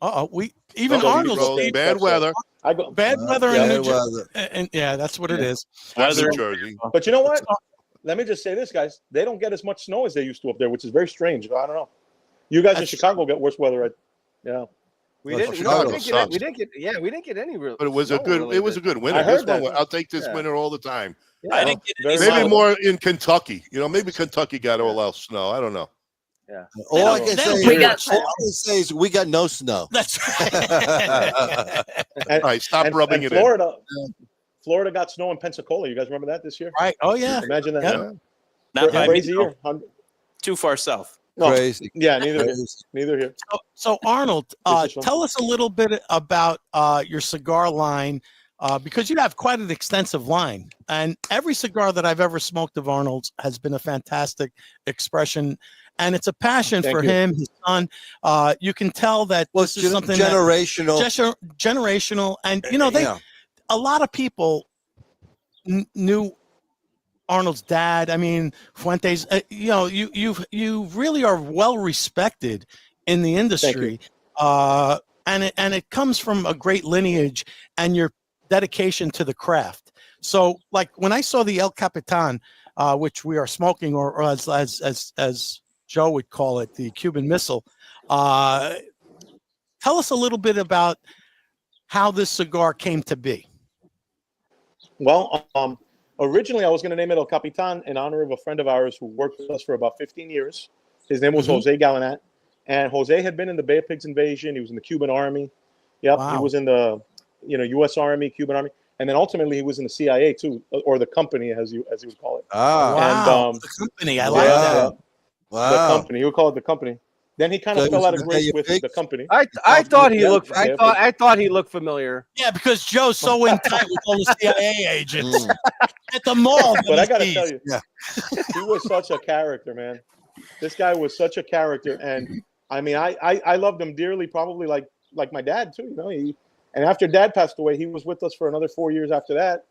Arnold's
bad weather.
I go
bad weather in New Jersey, and that's what it is.
Weather in Jersey.
But you know what? Let me just say this, guys. They don't get as much snow as they used to up there, which is very strange. I don't know. You guys in Chicago get worse weather,
We didn't get any real.
But it was a good winter.
I heard that.
I'll take this winter all the time.
Yeah, I didn't get
maybe more in Kentucky. Maybe Kentucky got all else snow. I don't know.
Yeah. All I can say is we got no snow.
That's right.
All right, stop rubbing it
in. Florida got snow in Pensacola. You guys remember that this year?
Right. Oh yeah.
Imagine that.
Yeah. Not by
crazy year.
Too far south.
No.
Crazy.
Yeah, neither here.
So Arnold, tell us a little bit about your cigar line, because you have quite an extensive line, and every cigar that I've ever smoked of Arnold's has been a fantastic expression, and it's a passion for him, his son. You can tell that this is something
generational,
generational, and a lot of people knew Arnold's dad. I mean, Fuentes. You really are well respected in the industry, and it comes from a great lineage and your dedication to the craft. So, like when I saw the El Capitan, which we are smoking, or as Joe would call it, the Cuban Missile. Tell us a little bit about how this cigar came to be.
Well, originally I was going to name it El Capitan in honor of a friend of ours who worked with us for about 15 years. His name was Jose Galanat. And Jose had been in the Bay of Pigs invasion. He was in the Cuban Army. Yep, wow. He was in the U.S. Army, Cuban Army. And then ultimately he was in the CIA too, or the company, as you would call it.
Ah, wow. And, the company. I like that.
Wow. The company. He would call it the company. Then he kind of fell out of grace with the company.
I thought he looked. I thought he looked familiar.
Yeah, because Joe's so in tight with all the CIA agents at the mall.
But I gotta tell you, he was such a character, man. This guy was such a character, and I mean, I loved him dearly, probably like my dad too. And after Dad passed away, he was with us for another 4 years after that,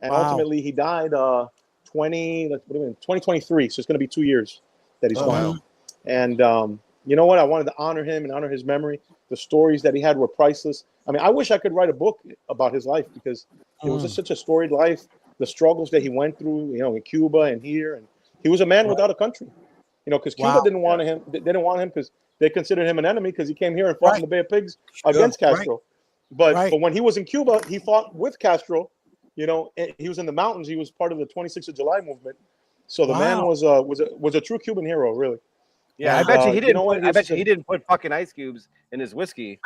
and ultimately he died 2023. So it's going to be 2 years that he's gone. Wow. And you know what? I wanted to honor him and honor his memory. The stories that he had were priceless. I mean, I wish I could write a book about his life because it was just such a storied life. The struggles that he went through, in Cuba and here, and he was a man without a country. Because Cuba didn't want him. They didn't want him because they considered him an enemy because he came here and fought in the Bay of Pigs against Castro. But when he was in Cuba, he fought with Castro. He was in the mountains. He was part of the 26th of July movement. So the man was a true Cuban hero, really.
Yeah, I bet you he didn't. I bet you he didn't put fucking ice cubes in his whiskey.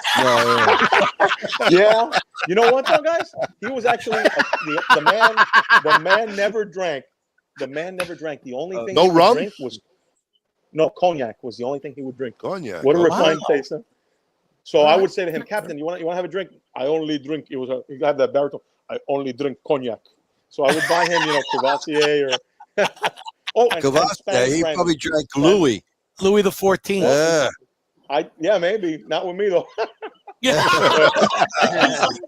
Yeah. You know what, though, guys? He was actually the man. The man never drank. The man never drank. The only thing he would drink was cognac. Was the only thing he would drink.
Cognac.
What a refined taste. Huh? So I would say to him, Captain, you want to have a drink? I only drink. He had that baritone. I only drink cognac. So I would buy him, Courvoisier or
Courvoisier. He probably drank Louis
the 14th.
Yeah, maybe not with me though.
Yeah.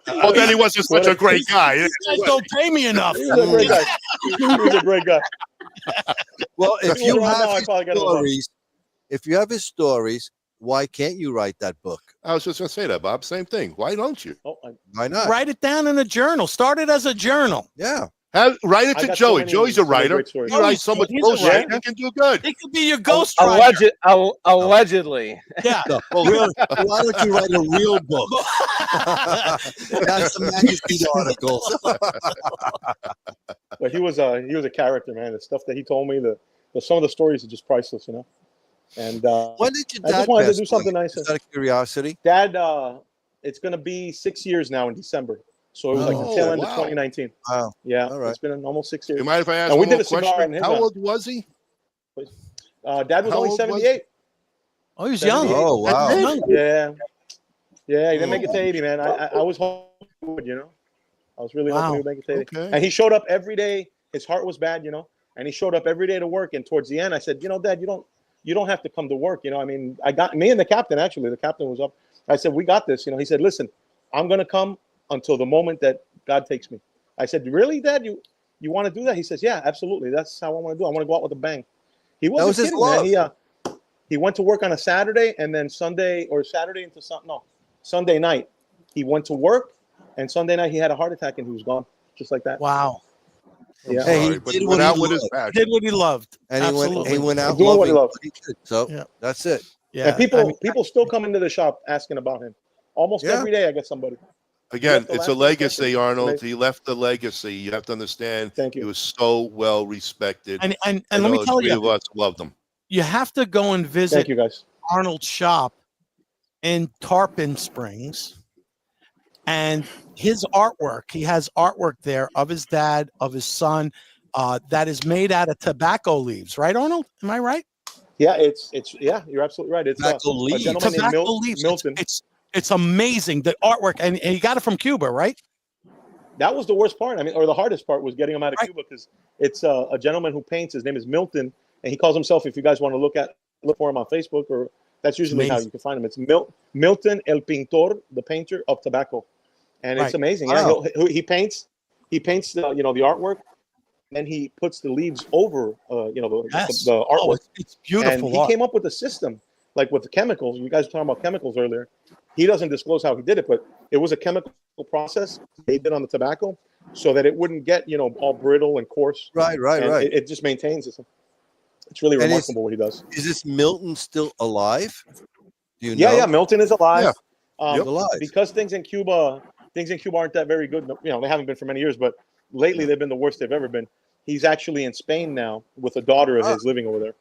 Well, then he wasn't such a great guy.
You guys don't pay me enough.
He's a great guy. He's a great guy.
Well, if you have his stories, why can't you write that book?
I was just going to say that, Bob. Same thing. Why don't you?
Why not?
Write it down in a journal. Start it as a journal.
Yeah.
Write it to Joey. Joey's a writer. He writes so much bullshit. He can do good.
He could be your ghostwriter.
Allegedly.
Yeah.
Well, why don't you write a real book? Not some magazine articles.
But he was a character, man. The stuff that he told me, some of the stories are just priceless, And
when did your dad
I just wanted
pass
to do something
away?
nice.
Just out of curiosity.
Dad, it's going to be 6 years now in December. So it was like the tail end of 2019.
Wow.
Yeah,
all right.
It's been almost 6 years.
You mind if I ask
we
one
did
more
a cigar
question?
in
How old was he?
Dad was only 78.
Oh, he was young.
Oh, wow.
Yeah. Yeah, he didn't make it to 80, man. I was hoping he would, I was really hoping he would make it to 80.
Okay.
And he showed up every day. His heart was bad, and he showed up every day to work. And towards the end, I said, Dad, you don't have to come to work. I mean, I got me and the captain, actually. The captain was up. I said, we got this. He said, listen, I'm going to come until the moment that God takes me. I said, really, Dad? You want to do that? He says, yeah, absolutely. That's how I want to do it. I want to go out with a bang. He wasn't kidding, man. He went to work on a Saturday, and then Sunday night, he went to work, and Sunday night he had a heart attack and he was gone, just like that.
Wow.
Yeah.
Hey, he
did what
he loved.
And he went out
doing what he
loving
loved.
what he did. So that's it.
Yeah.
And people still come into the shop asking about him. Almost every day I get somebody.
Again, it's a legacy, Arnold. He left a legacy. You have to understand.
Thank you.
He was so well respected.
And let me tell you,
of us loved him.
You have to go and visit
Thank you, guys.
Arnold's shop in Tarpon Springs. And his artwork, he has artwork there of his dad, of his son, that is made out of tobacco leaves. Right, Arnold? Am I right?
Yeah, you're absolutely right. It's
tobacco leaves.
A gentleman named Milton.
It's amazing, the artwork, and he got it from Cuba, right?
That was the worst part. I mean, or the hardest part was getting him out of Cuba, because it's a gentleman who paints. His name is Milton, and he calls himself, if you guys want to look for him on Facebook, or that's usually how you can find him. It's Milton El Pintor, the painter of tobacco, and it's amazing. Wow. Yeah, he paints the artwork, and he puts the leaves over the artwork.
It's beautiful.
And he came up with a system, like with the chemicals. You guys were talking about chemicals earlier. He doesn't disclose how he did it, but it was a chemical process they did on the tobacco so that it wouldn't get, you know, all brittle and coarse.
Right.
And it just maintains it. It's really remarkable what he does.
Is this Milton still alive? Do you know?
Yeah, Milton is alive.
Yeah. Alive.
Because things in Cuba aren't that very good. You know, they haven't been for many years, but lately they've been the worst they've ever been. He's actually in Spain now with a daughter of his living over there.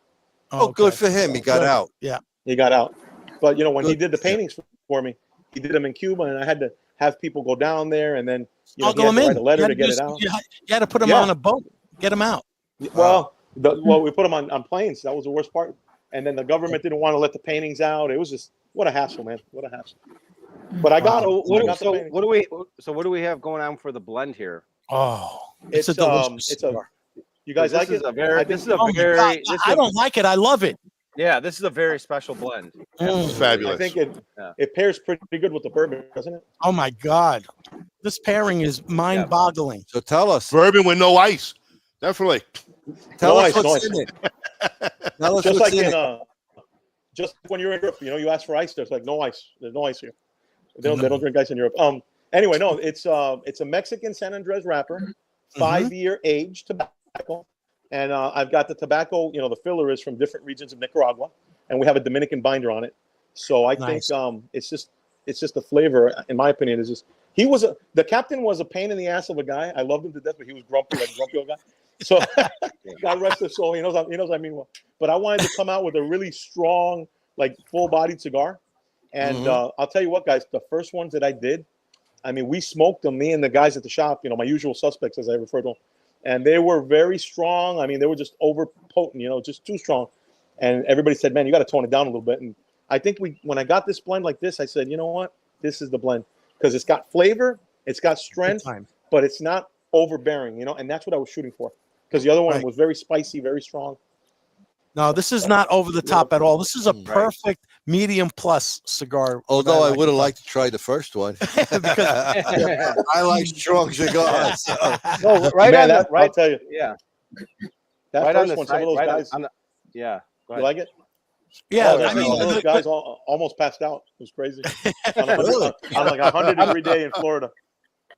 Oh, good for him. He got out.
Yeah.
He got out. But, you know, when he did the paintings for me, he did them in Cuba, and I had to have people go down there, and then, you know, he had to write a letter to get it out.
You had to put them on a boat, get them out.
Well, we put them on planes. That was the worst part. And then the government didn't want to let the paintings out. It was just, what a hassle, man. What a hassle. But I got it.
So what do we have going on for the blend here?
Oh,
it's a delicious cigar. You guys like it?
I don't like it. I love it.
Yeah, this is a very special blend.
It's fabulous.
I think it pairs pretty good with the bourbon, doesn't it?
Oh my God, this pairing is mind-boggling.
So tell us,
bourbon with no ice, definitely.
Tell us what's in it. Tell us
just
what's
like
in it.
Just when you're in Europe, you know, you ask for ice. There's like no ice. There's no ice here. They don't drink ice in Europe. Anyway, no, it's a Mexican San Andres wrapper, 5-year aged tobacco. And I've got the tobacco, you know, the filler is from different regions of Nicaragua, and we have a Dominican binder on it. So I think it's just the flavor, in my opinion, is just the captain was a pain in the ass of a guy. I loved him to death, but he was grumpy, like a grumpy old guy. So God rest his soul. He knows I mean well. But I wanted to come out with a really strong, like full-bodied cigar. And I'll tell you what, guys, the first ones that I did, I mean, we smoked them, me and the guys at the shop, you know, my usual suspects, as I refer to them. And they were very strong. I mean, they were just over potent, you know, just too strong. And everybody said, man, you got to tone it down a little bit. And I think when I got this blend like this, I said, you know what? This is the blend. Because it's got flavor, it's got strength, but it's not overbearing, you know, and that's what I was shooting for. Because the other one was very spicy, very strong.
No, this is not over the top at all. This is a perfect medium plus cigar.
Although I would have liked to try the first one. I like strong cigars. So.
No, right
Man,
on
I'll tell you.
Yeah.
That
right
first
on
one,
side,
some of those guys.
Yeah.
You like it?
Yeah.
I mean, those guys almost passed out. It was crazy. On like a 100-degree day in Florida.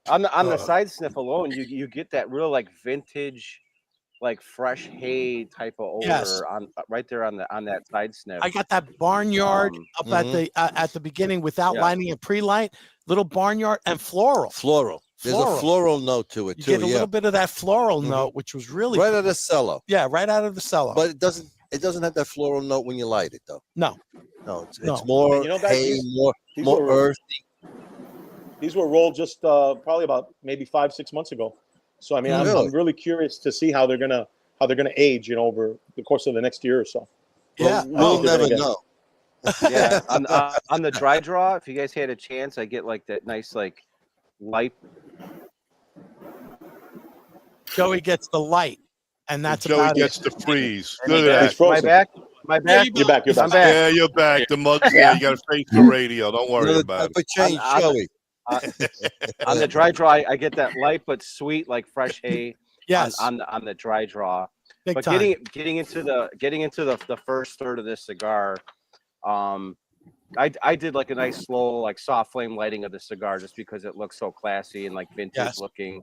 On the side sniff alone, you get that real like vintage, like fresh hay type of odor on right there on that side sniff.
I got that barnyard up at the beginning without lighting and pre-light, little barnyard and floral.
There's a floral note to it too.
You get a little bit of that floral note, which was really
right out of the cellar.
Yeah, right out of the cellar.
But it doesn't have that floral note when you light it though.
No,
it's more hay, more earthy.
These were rolled just probably about maybe 5-6 months ago. So I mean, I'm really curious to see how they're gonna age, you know, over the course of the next year or so.
Yeah,
we'll never know.
Yeah, on the dry draw, if you guys had a chance, I get like that nice like light.
Joey gets the light, and that's
Joey
about
gets
it.
the freeze. Look at that.
My back.
You're
back.
I'm back.
Yeah, you're back. The mug's there. You got to face the radio. Don't worry about it.
But change, Joey.
On the dry draw, I get that light but sweet, like fresh hay.
Yes.
On the dry draw.
Big
but
time.
getting into the first third of this cigar, I did like a nice slow, like soft flame lighting of the cigar just because it looks so classy and like vintage looking.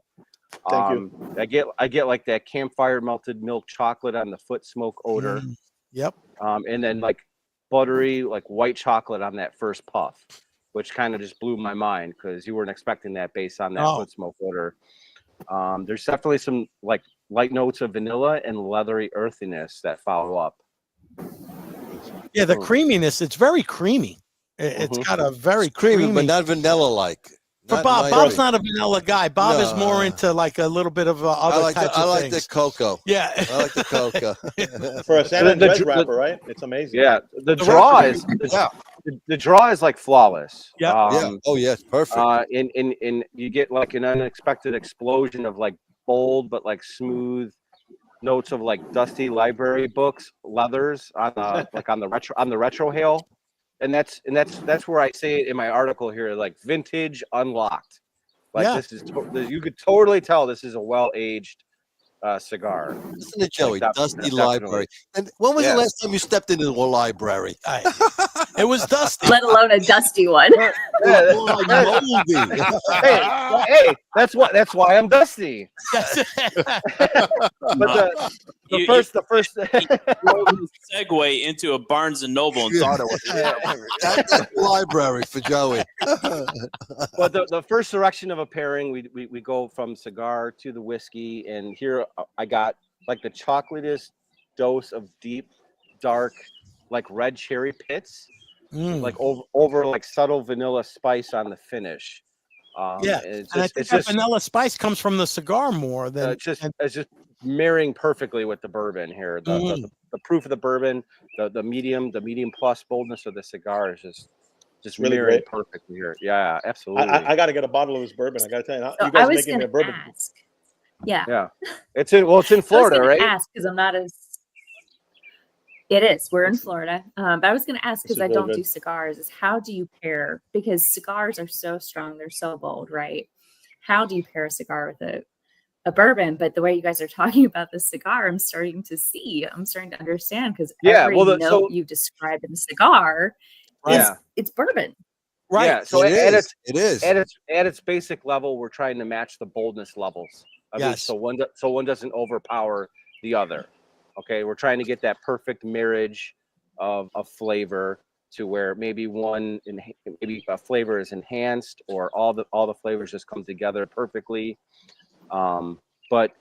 Thank you.
I get like that campfire melted milk chocolate on the foot smoke odor.
Yep.
And then like buttery, like white chocolate on that first puff, which kind of just blew my mind because you weren't expecting that based on that foot smoke odor. There's definitely some like light notes of vanilla and leathery earthiness that follow up.
Yeah, the creaminess, it's very creamy. It's got a very creamy,
but not vanilla-like.
For Bob, Bob's not a vanilla guy. Bob is more into like a little bit of other types of things.
I like the cocoa.
Yeah.
I like the cocoa.
For a San Andres wrapper, right? It's amazing.
Yeah. The draw is the draw is like flawless.
Yeah.
Oh yeah, it's perfect.
And you get like an unexpected explosion of like bold but like smooth notes of like dusty library books, leathers on like on the retro hail. And that's where I say it in my article here, like vintage unlocked. Like this is you could totally tell this is a well-aged cigar.
Listen to Joey, like dusty library. And when was the last time you stepped into a library?
It was dusty.
Let alone a dusty one.
Hey, that's why I'm dusty. But the first
segue into a Barnes and Noble and thought it was
That's the library for Joey.
But the first direction of a pairing, we go from cigar to the whiskey, and here I got like the chocolatiest dose of deep, dark, like red cherry pits, like over like subtle vanilla spice on the finish.
It's and I think that vanilla spice comes from the cigar more than
it's just marrying perfectly with the bourbon here. The proof of the bourbon, the medium plus boldness of the cigar is just
really
marrying
great.
Perfectly here. Yeah, absolutely.
I got to get a bottle of this bourbon. I got to tell you,
So
you guys
I was
making me a
going
bourbon.
to ask. Yeah.
Yeah. It's in Florida, right?
Ask because I'm not as. It is. We're in Florida. But I was going to ask because I don't do cigars. Is how do you pair? Because cigars are so strong, they're so bold, right? How do you pair a cigar with a bourbon? But the way you guys are talking about the cigar, I'm starting to understand because every note you describe in the cigar it's bourbon.
Right.
Yeah. So
it is.
At its basic level, we're trying to match the boldness levels. I mean, so one doesn't overpower the other. Okay, we're trying to get that perfect marriage of flavor to where maybe a flavor is enhanced or all the flavors just come together perfectly. But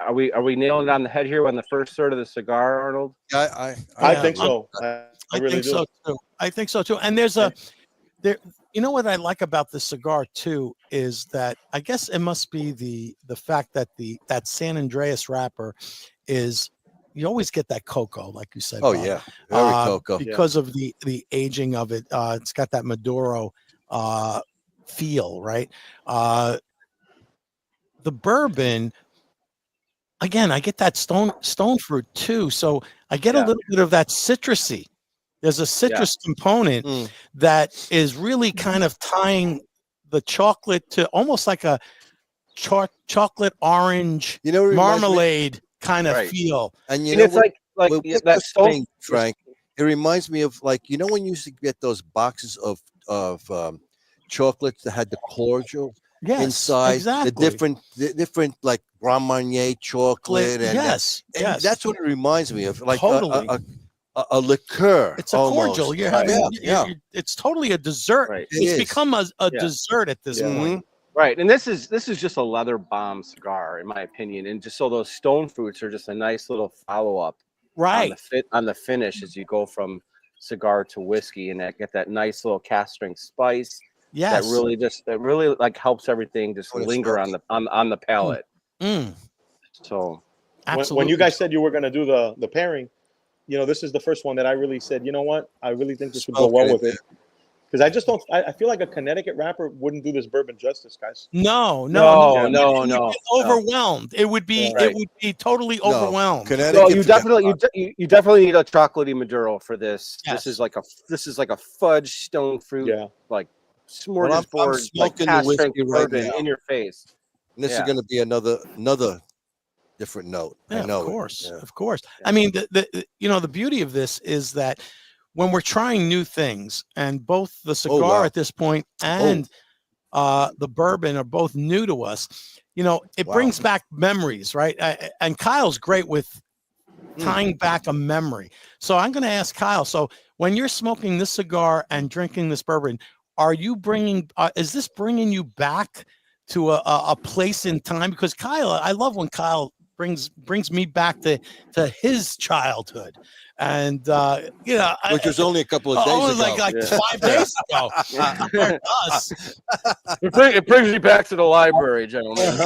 are we nailing it on the head here on the first third of the cigar, Arnold?
I think so. I really
think so too. I think so too. And you know what I like about the cigar too is that I guess it must be the fact that that San Andreas wrapper is. You always get that cocoa, like you said.
Oh,
Bob.
yeah. Very cocoa.
Because of the aging of it. It's got that Maduro feel, right? The bourbon, again, I get that stone fruit too. So I get a little bit of that citrusy. There's a citrus component that is really kind of tying the chocolate to almost like a chocolate orange marmalade kind of feel.
And
it's like that
thing, Frank. It reminds me of when you used to get those boxes of chocolates that had the cordial inside,
exactly.
the different like Grand Marnier chocolate, and
yes,
that's what it reminds me of, like
totally.
a liqueur.
It's a
almost.
cordial. You're having, it's totally a dessert.
Right.
It's become a dessert at this point.
Right, and this is just a leather bomb cigar, in my opinion, and just so those stone fruits are just a nice little follow up,
right,
on the finish as you go from cigar to whiskey, and get that nice little cast strength spice.
Yes,
that really like helps everything just linger on the palate. So,
absolutely.
When you guys said you were going to do the pairing, this is the first one that I really said, you know what, I really think this would go well with it. Because I just don't. I feel like a Connecticut wrapper wouldn't do this bourbon justice, guys.
No. Overwhelmed. It would be. It would be totally overwhelmed.
So you definitely need a chocolatey Maduro for this. Yes. This is like a fudge stone fruit, like smorgasbord, like cast strength bourbon in your face.
And this is going to be another different note.
Yeah,
I know.
Of course. I mean, the beauty of this is that. When we're trying new things, and both the cigar at this point and the bourbon are both new to us, it brings back memories, right? And Kyle's great with tying back a memory. So I'm going to ask Kyle. So when you're smoking this cigar and drinking this bourbon, are you is this bringing you back to a place in time? Because Kyle, I love when Kyle brings me back to his childhood. And
which was only a couple of days ago.
Like 5 days ago.
It brings me back to the library, gentlemen.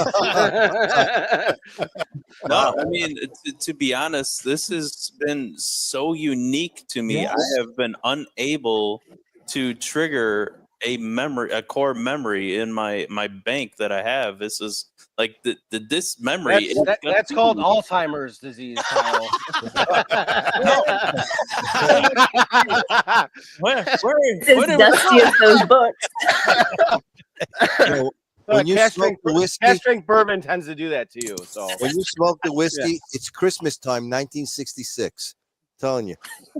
No, I mean, to be honest, this has been so unique to me. Yes. I have been unable to trigger a core memory in my bank that I have. This is like this memory.
That's called Alzheimer's disease, Kyle.
Where dusty as those books.
When you smoke the whiskey,
cast strength bourbon tends to do that to you. So
when you smoke the whiskey, it's Christmas time, 1966. Telling you.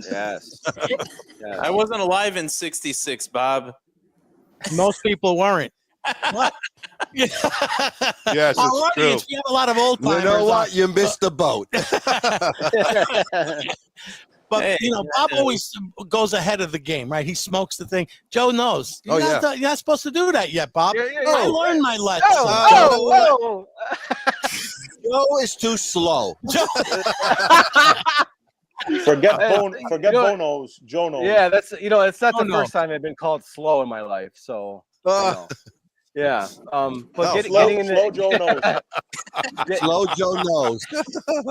Yes.
I wasn't alive in '66, Bob.
Most people weren't. What?
Yes,
Our
it's
audience,
true.
we have a lot of old timers.
You know what? You missed the boat.
But
Hey,
Bob always goes ahead of the game, right? He smokes the thing. Joe knows. You're not supposed to do that yet, Bob. I learned my lesson.
Joe is too slow.
Forget Bono's. Joe knows.
Yeah, that's it's not the first time I've been called slow in my life. So yeah. But getting into
slow Joe knows.
Slow Joe knows.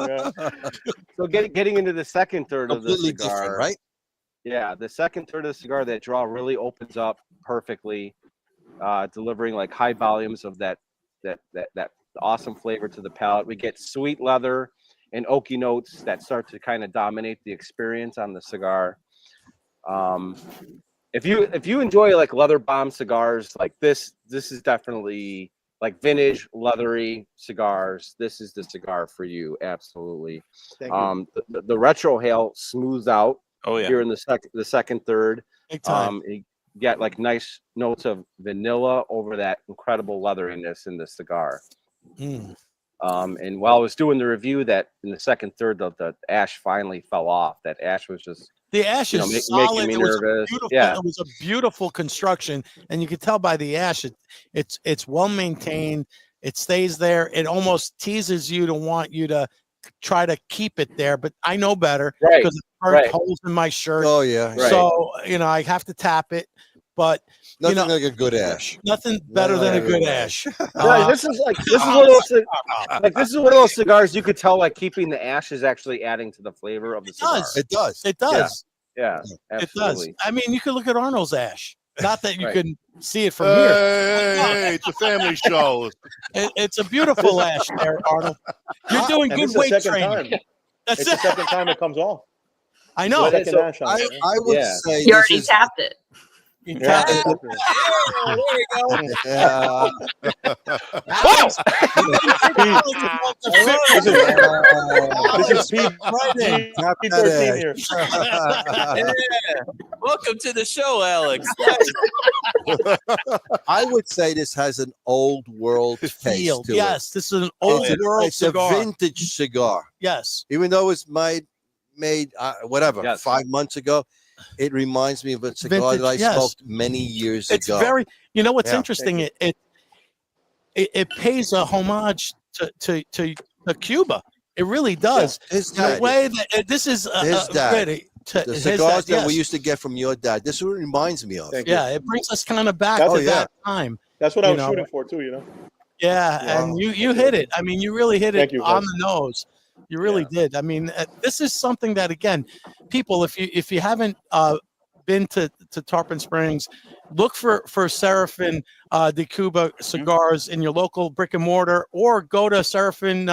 Yeah.
So getting into the second third of the
Completely
cigar,
different, right?
Yeah, the second third of the cigar, that draw really opens up perfectly, delivering like high volumes of that awesome flavor to the palate. We get sweet leather and oaky notes that start to kind of dominate the experience on the cigar. If you enjoy like leather bomb cigars, like this is definitely like vintage leathery cigars. This is the cigar for you, absolutely.
Thank you.
The retro hail smooths out.
Oh yeah.
Here in the second third.
Big time.
You get like nice notes of vanilla over that incredible leatheriness in the cigar.
Mm.
And while I was doing the review, that in the second third, the ash finally fell off. That ash was just
the ash is solid.
making me nervous.
It was a beautiful construction, and you could tell by the ash it's well maintained. It stays there. It almost teases you to want you to try to keep it there, but I know better because it burnt holes in my shirt.
Oh yeah.
Right.
So I have to tap it. But
nothing like a good ash.
Nothing better than a good ash.
This is one of those cigars you could tell like keeping the ash is actually adding to the flavor of the cigar.
It does.
It does.
Yeah, absolutely.
It does. I mean, you could look at Arnold's ash. Not that you can see it from
Hey,
here.
it's a family show.
It's a beautiful ash there, Arnold. You're doing good weight training.
It's the second time it comes off.
I know.
I would say
you already tapped it.
Yeah.
There you go.
Yeah.
This is Pete 13 here.
Welcome to the show, Alex.
I would say this has an old world taste to it.
Yes, this is an old world cigar.
It's a vintage cigar.
Yes.
Even though it's made 5 months ago, it reminds me of a cigar that I smoked many years ago.
It's very, what's interesting? It pays a homage to Cuba. It really does.
Yeah, his
the way that this is
his dad. The cigars that we
yes.
used to get from your dad. This is what it reminds me of.
Yeah, it brings us kind of back to that time.
That's what I was shooting for too.
Yeah, and you hit it. I mean, you really hit it on the nose. You really did. I mean, this is something that, again, people, if you haven't been to Tarpon Springs, look for Serafin de Cuba cigars in your local brick and mortar, or go to Serafin.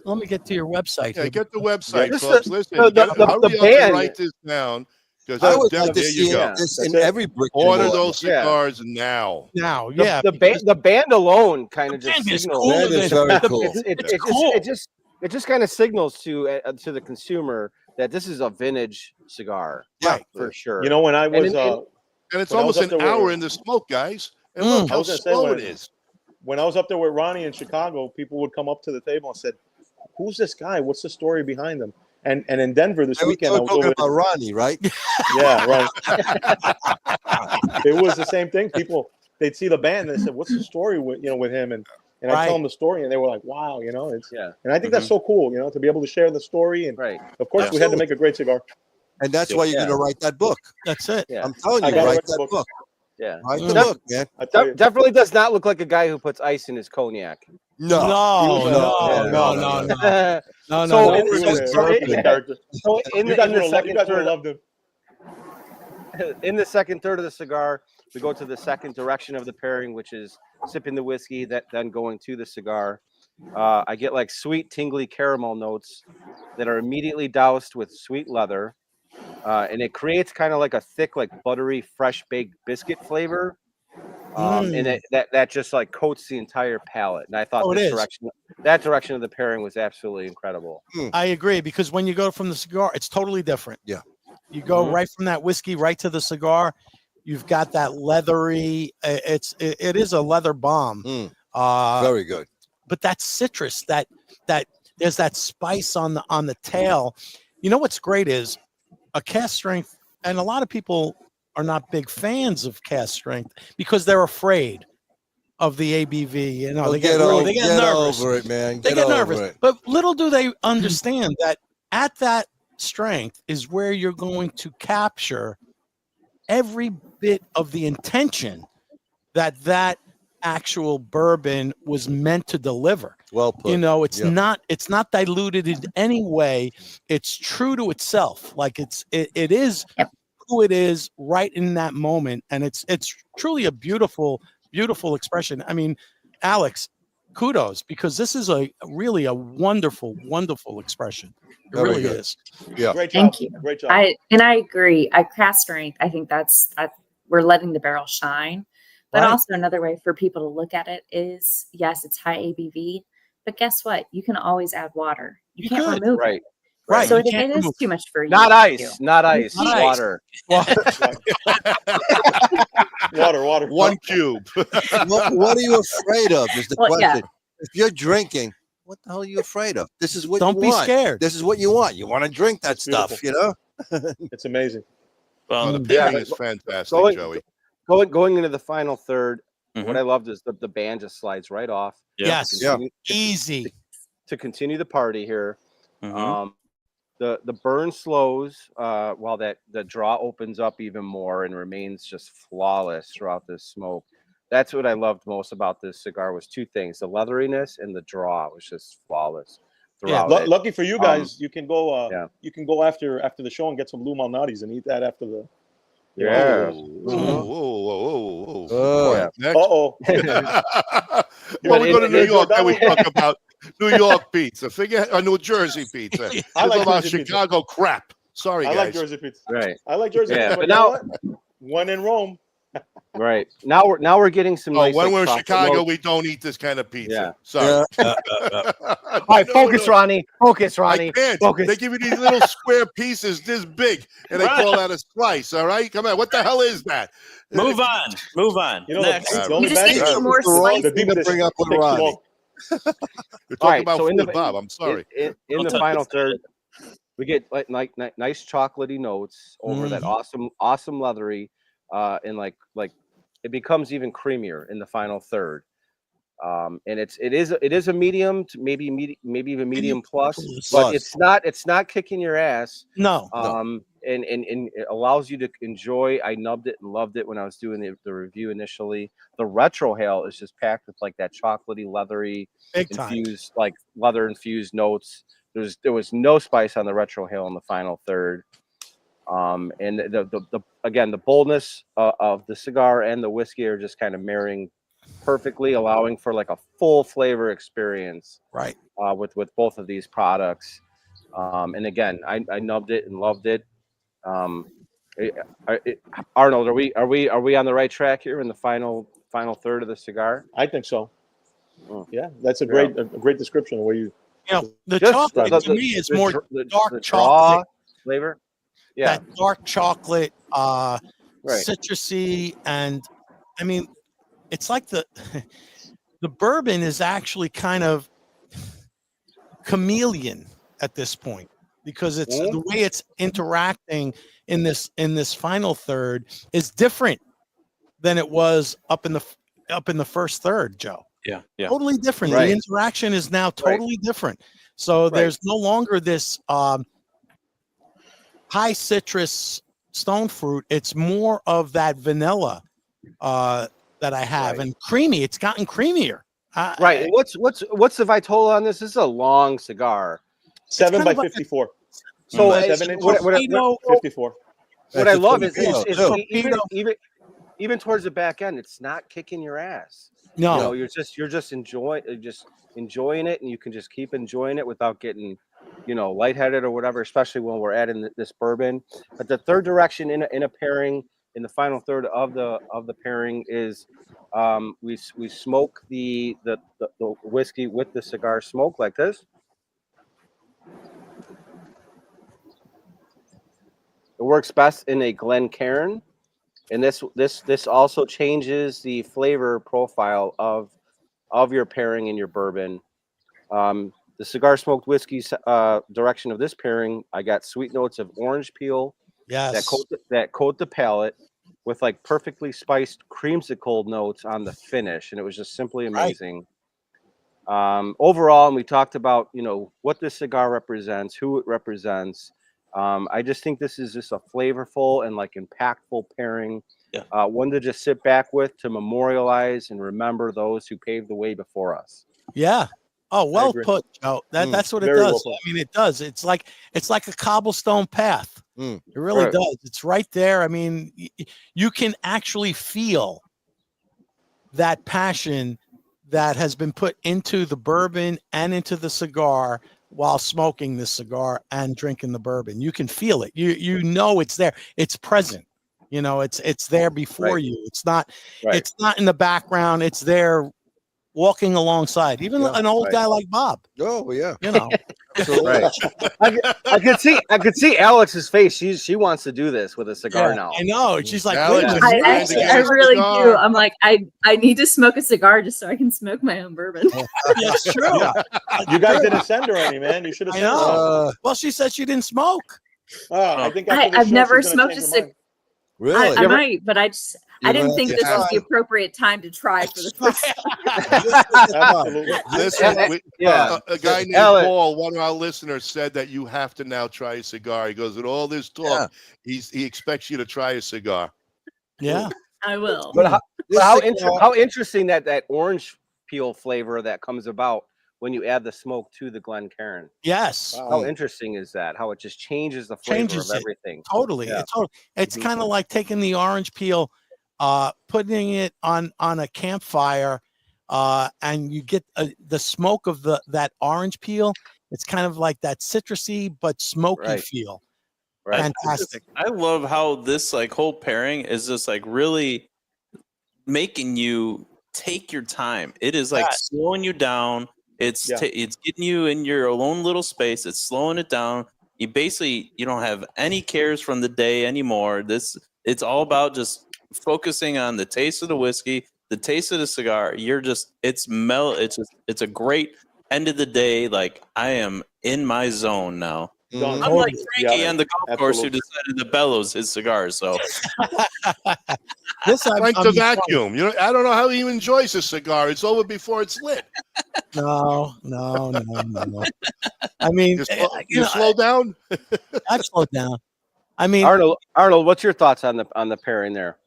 Let me get to your website.
Yeah,
here.
get the website,
Yeah,
folks. Listen,
the band.
Write this down.
I would like to see this in every brick and mortar.
Order those cigars now.
Now, yeah.
The band alone kind of just signals.
That is very cool.
It just kind of signals to the consumer that this is a vintage cigar,
right?
For sure.
When I was,
and it's almost an hour in the smoke, guys. And look how slow it is.
When I was up there with Ronnie in Chicago, people would come up to the table and said, "Who's this guy? What's the story behind him?" And in Denver this weekend, I was
talking about Ronnie, right?
Yeah, right. It was the same thing. People, they'd see the band and they said, "What's the story with him?" And I tell them the story, and they were like, "Wow, it's."
Yeah.
And I think that's so cool, to be able to share the story. And of course, we had to make a great cigar.
And that's why you're going to write that book.
That's it.
Yeah.
I'm telling you, write that book.
Yeah.
Write the book, man.
Definitely does not look like a guy who puts ice in his cognac.
No.
So in the second third of the cigar, we go to the second direction of the pairing, which is sipping the whiskey, then going to the cigar. I get like sweet, tingly caramel notes that are immediately doused with sweet leather. And it creates kind of like a thick, like buttery, fresh baked biscuit flavor. And that just like coats the entire palate. And I thought that direction of the pairing was absolutely incredible.
I agree, because when you go from the cigar, it's totally different.
Yeah.
You go right from that whiskey right to the cigar. You've got that leathery. It is a leather bomb.
Very good.
But that citrus, that there's that spice on the tail. You know what's great is a cast strength, and a lot of people are not big fans of cast strength because they're afraid of the ABV. You know, they get nervous.
Over it, man.
They get nervous. But little do they understand that at that strength is where you're going to capture every bit of the intention that actual bourbon was meant to deliver.
Well put.
You know, it's not diluted in any way. It's true to itself. Like it is who it is right in that moment, and it's truly a beautiful expression. I mean, Alex, kudos, because this is really a wonderful expression. It
Very
really
good.
is.
Yeah.
Great job. Thank you.
Great job.
I agree. Cast strength, I think that's we're letting the barrel shine. But also another way for people to look at it is, yes, it's high ABV, but guess what? You can always add water. You can't remove it.
Right.
So if it is too much for you.
Not ice. Water.
Water.
1 cube.
What are you afraid of is the question.
Yeah.
If you're drinking, what the hell are you afraid of? This is what
Don't
you
be
want.
scared.
This is what you want. You want to drink that stuff, you know?
It's amazing.
Well, the pairing is fantastic, Joey.
Going into the final third, what I loved is the band just slides right off.
Yes. Easy.
To continue the party here. The burn slows while the draw opens up even more and remains just flawless throughout this smoke. That's what I loved most about this cigar was two things: the leatheriness and the draw was just flawless throughout.
Lucky for you guys, you can go. You can go after the show and get some Lou Malnati's and eat that after the.
Whoa.
Uh-oh.
Well, we go to New York and we talk about New York pizza. Forget New Jersey pizza.
I like
about
Jersey
Chicago pizza. Crap. Sorry, guys.
I like Jersey pizza.
Right.
I like Jersey pizza.
But
But
now,
one in Rome.
right now we're getting some. Nice,
when
like,
we're in
chocolate
Chicago,
notes.
we don't eat this kind of pizza.
Yeah.
Sorry.
All right, focus, Ronnie. Focus, Ronnie.
I can't.
Focus.
They give you these little square pieces this big, and they call that a slice. All right, come on. What the hell is that?
Move on.
You know,
Next.
the only
You just
bad
need
thing
more
is
slices.
the deep dish
Bring up
takes
Ronnie.
long.
We're
All
talking
right,
about
so in
food,
the-
Bob. I'm sorry.
In the final third, we get like nice chocolatey notes over that awesome leathery, and like it becomes even creamier in the final third. And it is a medium to maybe even medium plus, but it's not kicking your ass.
No.
And it allows you to enjoy. I nubbed it and loved it when I was doing the review initially. The retrohale is just packed with like that chocolatey, leathery, infused, like leather infused notes. There was no spice on the retrohale in the final third. And the boldness of the cigar and the whiskey are just kind of marrying perfectly, allowing for like a full flavor experience.
Right.
With both of these products. And again, I nubbed it and loved it. Arnold, are we on the right track here in the final third of the cigar?
I think so. Yeah, that's a great description of where you.
You know, the
Just
chocolate to me is more dark
the
chocolate
flavor. Yeah,
that dark chocolate,
right.
citrusy, and I mean, it's like the bourbon is actually kind of chameleon at this point because it's the way it's interacting in this final third is different than it was up in the first third, Joe.
Yeah.
Totally different.
Right.
The interaction is now totally different. So there's no longer this high citrus stone fruit. It's more of that vanilla that I have, and creamy. It's gotten creamier.
Right. And what's the Vitola on this? This is a long cigar.
7 by 54.
So
7 inches.
what
54.
I love is even towards the back end, it's not kicking your ass.
No,
you know, you're just enjoying it, and you can just keep enjoying it without getting, lightheaded or whatever. Especially when we're adding this bourbon. But the third direction in a pairing in the final third of the pairing is We smoke the whiskey with the cigar smoke like this. It works best in a Glencairn, and this also changes the flavor profile of your pairing in your bourbon. The cigar smoked whiskey's direction of this pairing, I got sweet notes of orange peel, that coat the palate, with like perfectly spiced creamsicle notes on the finish, and it was just simply amazing. Overall, and we talked about what this cigar represents, who it represents. I just think this is just a flavorful and like impactful pairing. Yeah. One to just sit back with, to memorialize and remember those who paved the way before us.
Yeah. Oh, well put, Joe. That's what it does. Well, I mean, it does. It's like a cobblestone path. It really does. It's right there. I mean, you can actually feel that passion that has been put into the bourbon and into the cigar while smoking the cigar and drinking the bourbon. You can feel it. You know it's there. It's present. It's there before you. It's not in the background. It's there walking alongside, even an old guy like Bob.
Oh yeah,
Right. I could see Alex's face. She wants to do this with a cigar now.
I know. She's like,
I really do. I'm like, I need to smoke a cigar just so I can smoke my own bourbon.
That's true.
You guys didn't send her any, man. You should have sent her.
Well, she said she didn't smoke.
I think
I've never smoked a cigar.
Really?
I might, but I didn't think this was the appropriate time to try for the first
time. A guy named Paul, one of our listeners, said that you have to now try a cigar. He goes, with all this talk, he expects you to try a cigar.
Yeah,
I will.
But how interesting that orange peel flavor that comes about when you add the smoke to the Glencairn.
Yes.
How interesting is that? How it just changes the flavor of everything.
Totally. Yeah. It's kind of like taking the orange peel, putting it on a campfire, and you get the smoke of that orange peel. It's kind of like that citrusy but smoky feel. Right. Fantastic.
I love how this whole pairing is just really making you take your time. It is slowing you down. It's getting you in your own little space. It's slowing it down. You don't have any cares from the day anymore. It's all about just focusing on the taste of the whiskey, the taste of the cigar. It's a great end of the day. Like, I am in my zone now.
Done.
I'm like Frankie on the golf course who decided to bellows his cigars. So
Frank the vacuum. I don't know how he enjoys a cigar. It's over before it's lit.
No. I mean,
you slow down.
I've slowed down. I mean,
Arnold, what's your thoughts on the pairing there?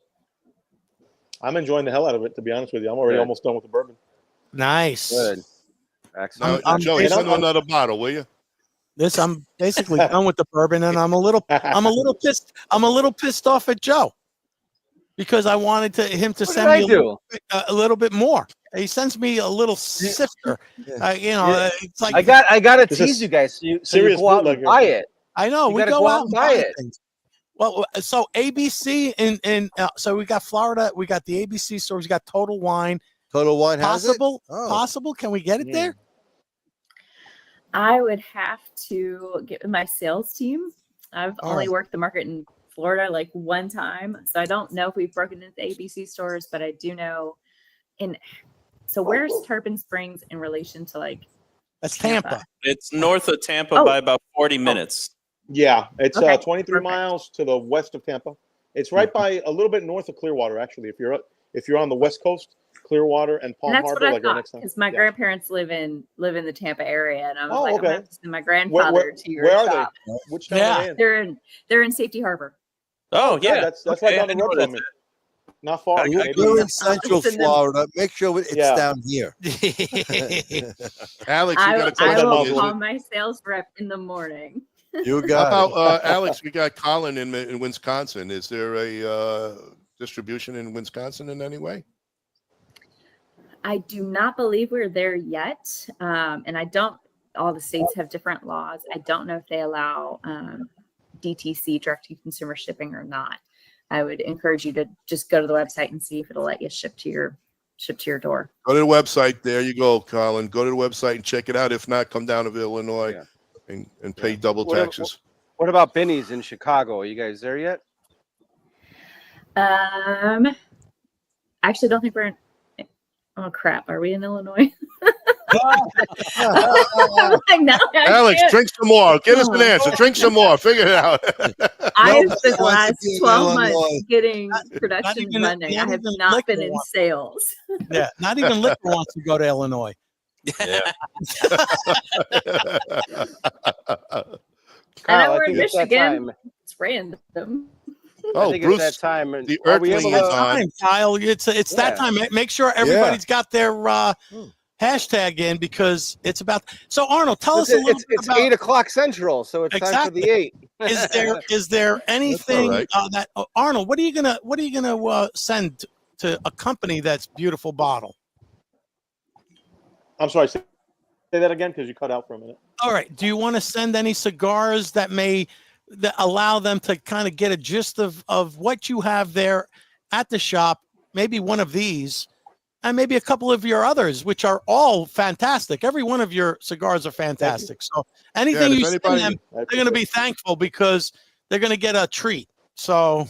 I'm enjoying the hell out of it, to be honest with you. I'm already almost done with the bourbon.
Nice.
Good. Excellent.
Now, Joey, send another bottle, will you?
I'm basically done with the bourbon, and I'm a little pissed. I'm a little pissed off at Joe because I wanted him to send me a little bit more. He sends me a little sifter. It's like
I gotta tease you guys. So you go out and buy it.
I know we go out and buy it. Things. Well, so ABC and so we got Florida. We got the ABC stores. We got Total Wine.
Total Wine has it?
Possible? Can we get it there?
I would have to get with my sales team. I've only worked the market in Florida one time, so I don't know if we've broken into ABC stores, but I do know so where's Tarpon Springs in relation to
that's Tampa.
It's north of Tampa by about 40 minutes.
Yeah, it's 23 miles to the west of Tampa. It's right by a little bit north of Clearwater, actually. If you're on the west coast, Clearwater and Palm
That's
Harbor,
what I thought, because my grandparents live in the Tampa area, and I was I'm going to send my grandfather to your shop.
Where are they? Which town are they in?
They're in Safety Harbor.
Oh yeah,
that's right down the road from me. Not far.
You're in Central Florida. Make sure it's down here.
Alex,
I will call my sales rep in the morning.
You got
How about Alex? We got Colin in Wisconsin. Is there a distribution in Wisconsin in any way?
I do not believe we're there yet. And all the states have different laws. I don't know if they allow DTC, direct to consumer shipping, or not. I would encourage you to just go to the website and see if it'll let you ship to your shipped to your door.
Go to the website. There you go, Colin. Go to the website and check it out. If not, come down to Illinois and pay double taxes.
What about Benny's in Chicago? Are you guys there yet?
I actually don't think we're in. Oh crap! Are we in Illinois?
Alex, drink some more. Give us an answer. Drink some more. Figure it out.
I have spent the last 12 months getting production running. I have not been in sales.
Yeah, not even liquor wants to go to Illinois.
And then we're in Michigan. It's random.
Oh,
I think
Bruce,
it's that time.
the Earthling is on.
Kyle, it's that time. Make sure everybody's got their hashtag in because it's about. So Arnold, tell us a little bit
it's
about
8 o'clock Central, so it's time for the 8.
Is there anything
right.
that Arnold? What are you gonna send to a company that's beautiful bottle?
I'm sorry. Say that again because you cut out for a minute.
All right. Do you want to send any cigars that allow them to kind of get a gist of what you have there at the shop? Maybe one of these, and maybe a couple of your others, which are all fantastic. Every one of your cigars are fantastic. So anything you send them, they're going to be thankful because they're going to get a treat. So,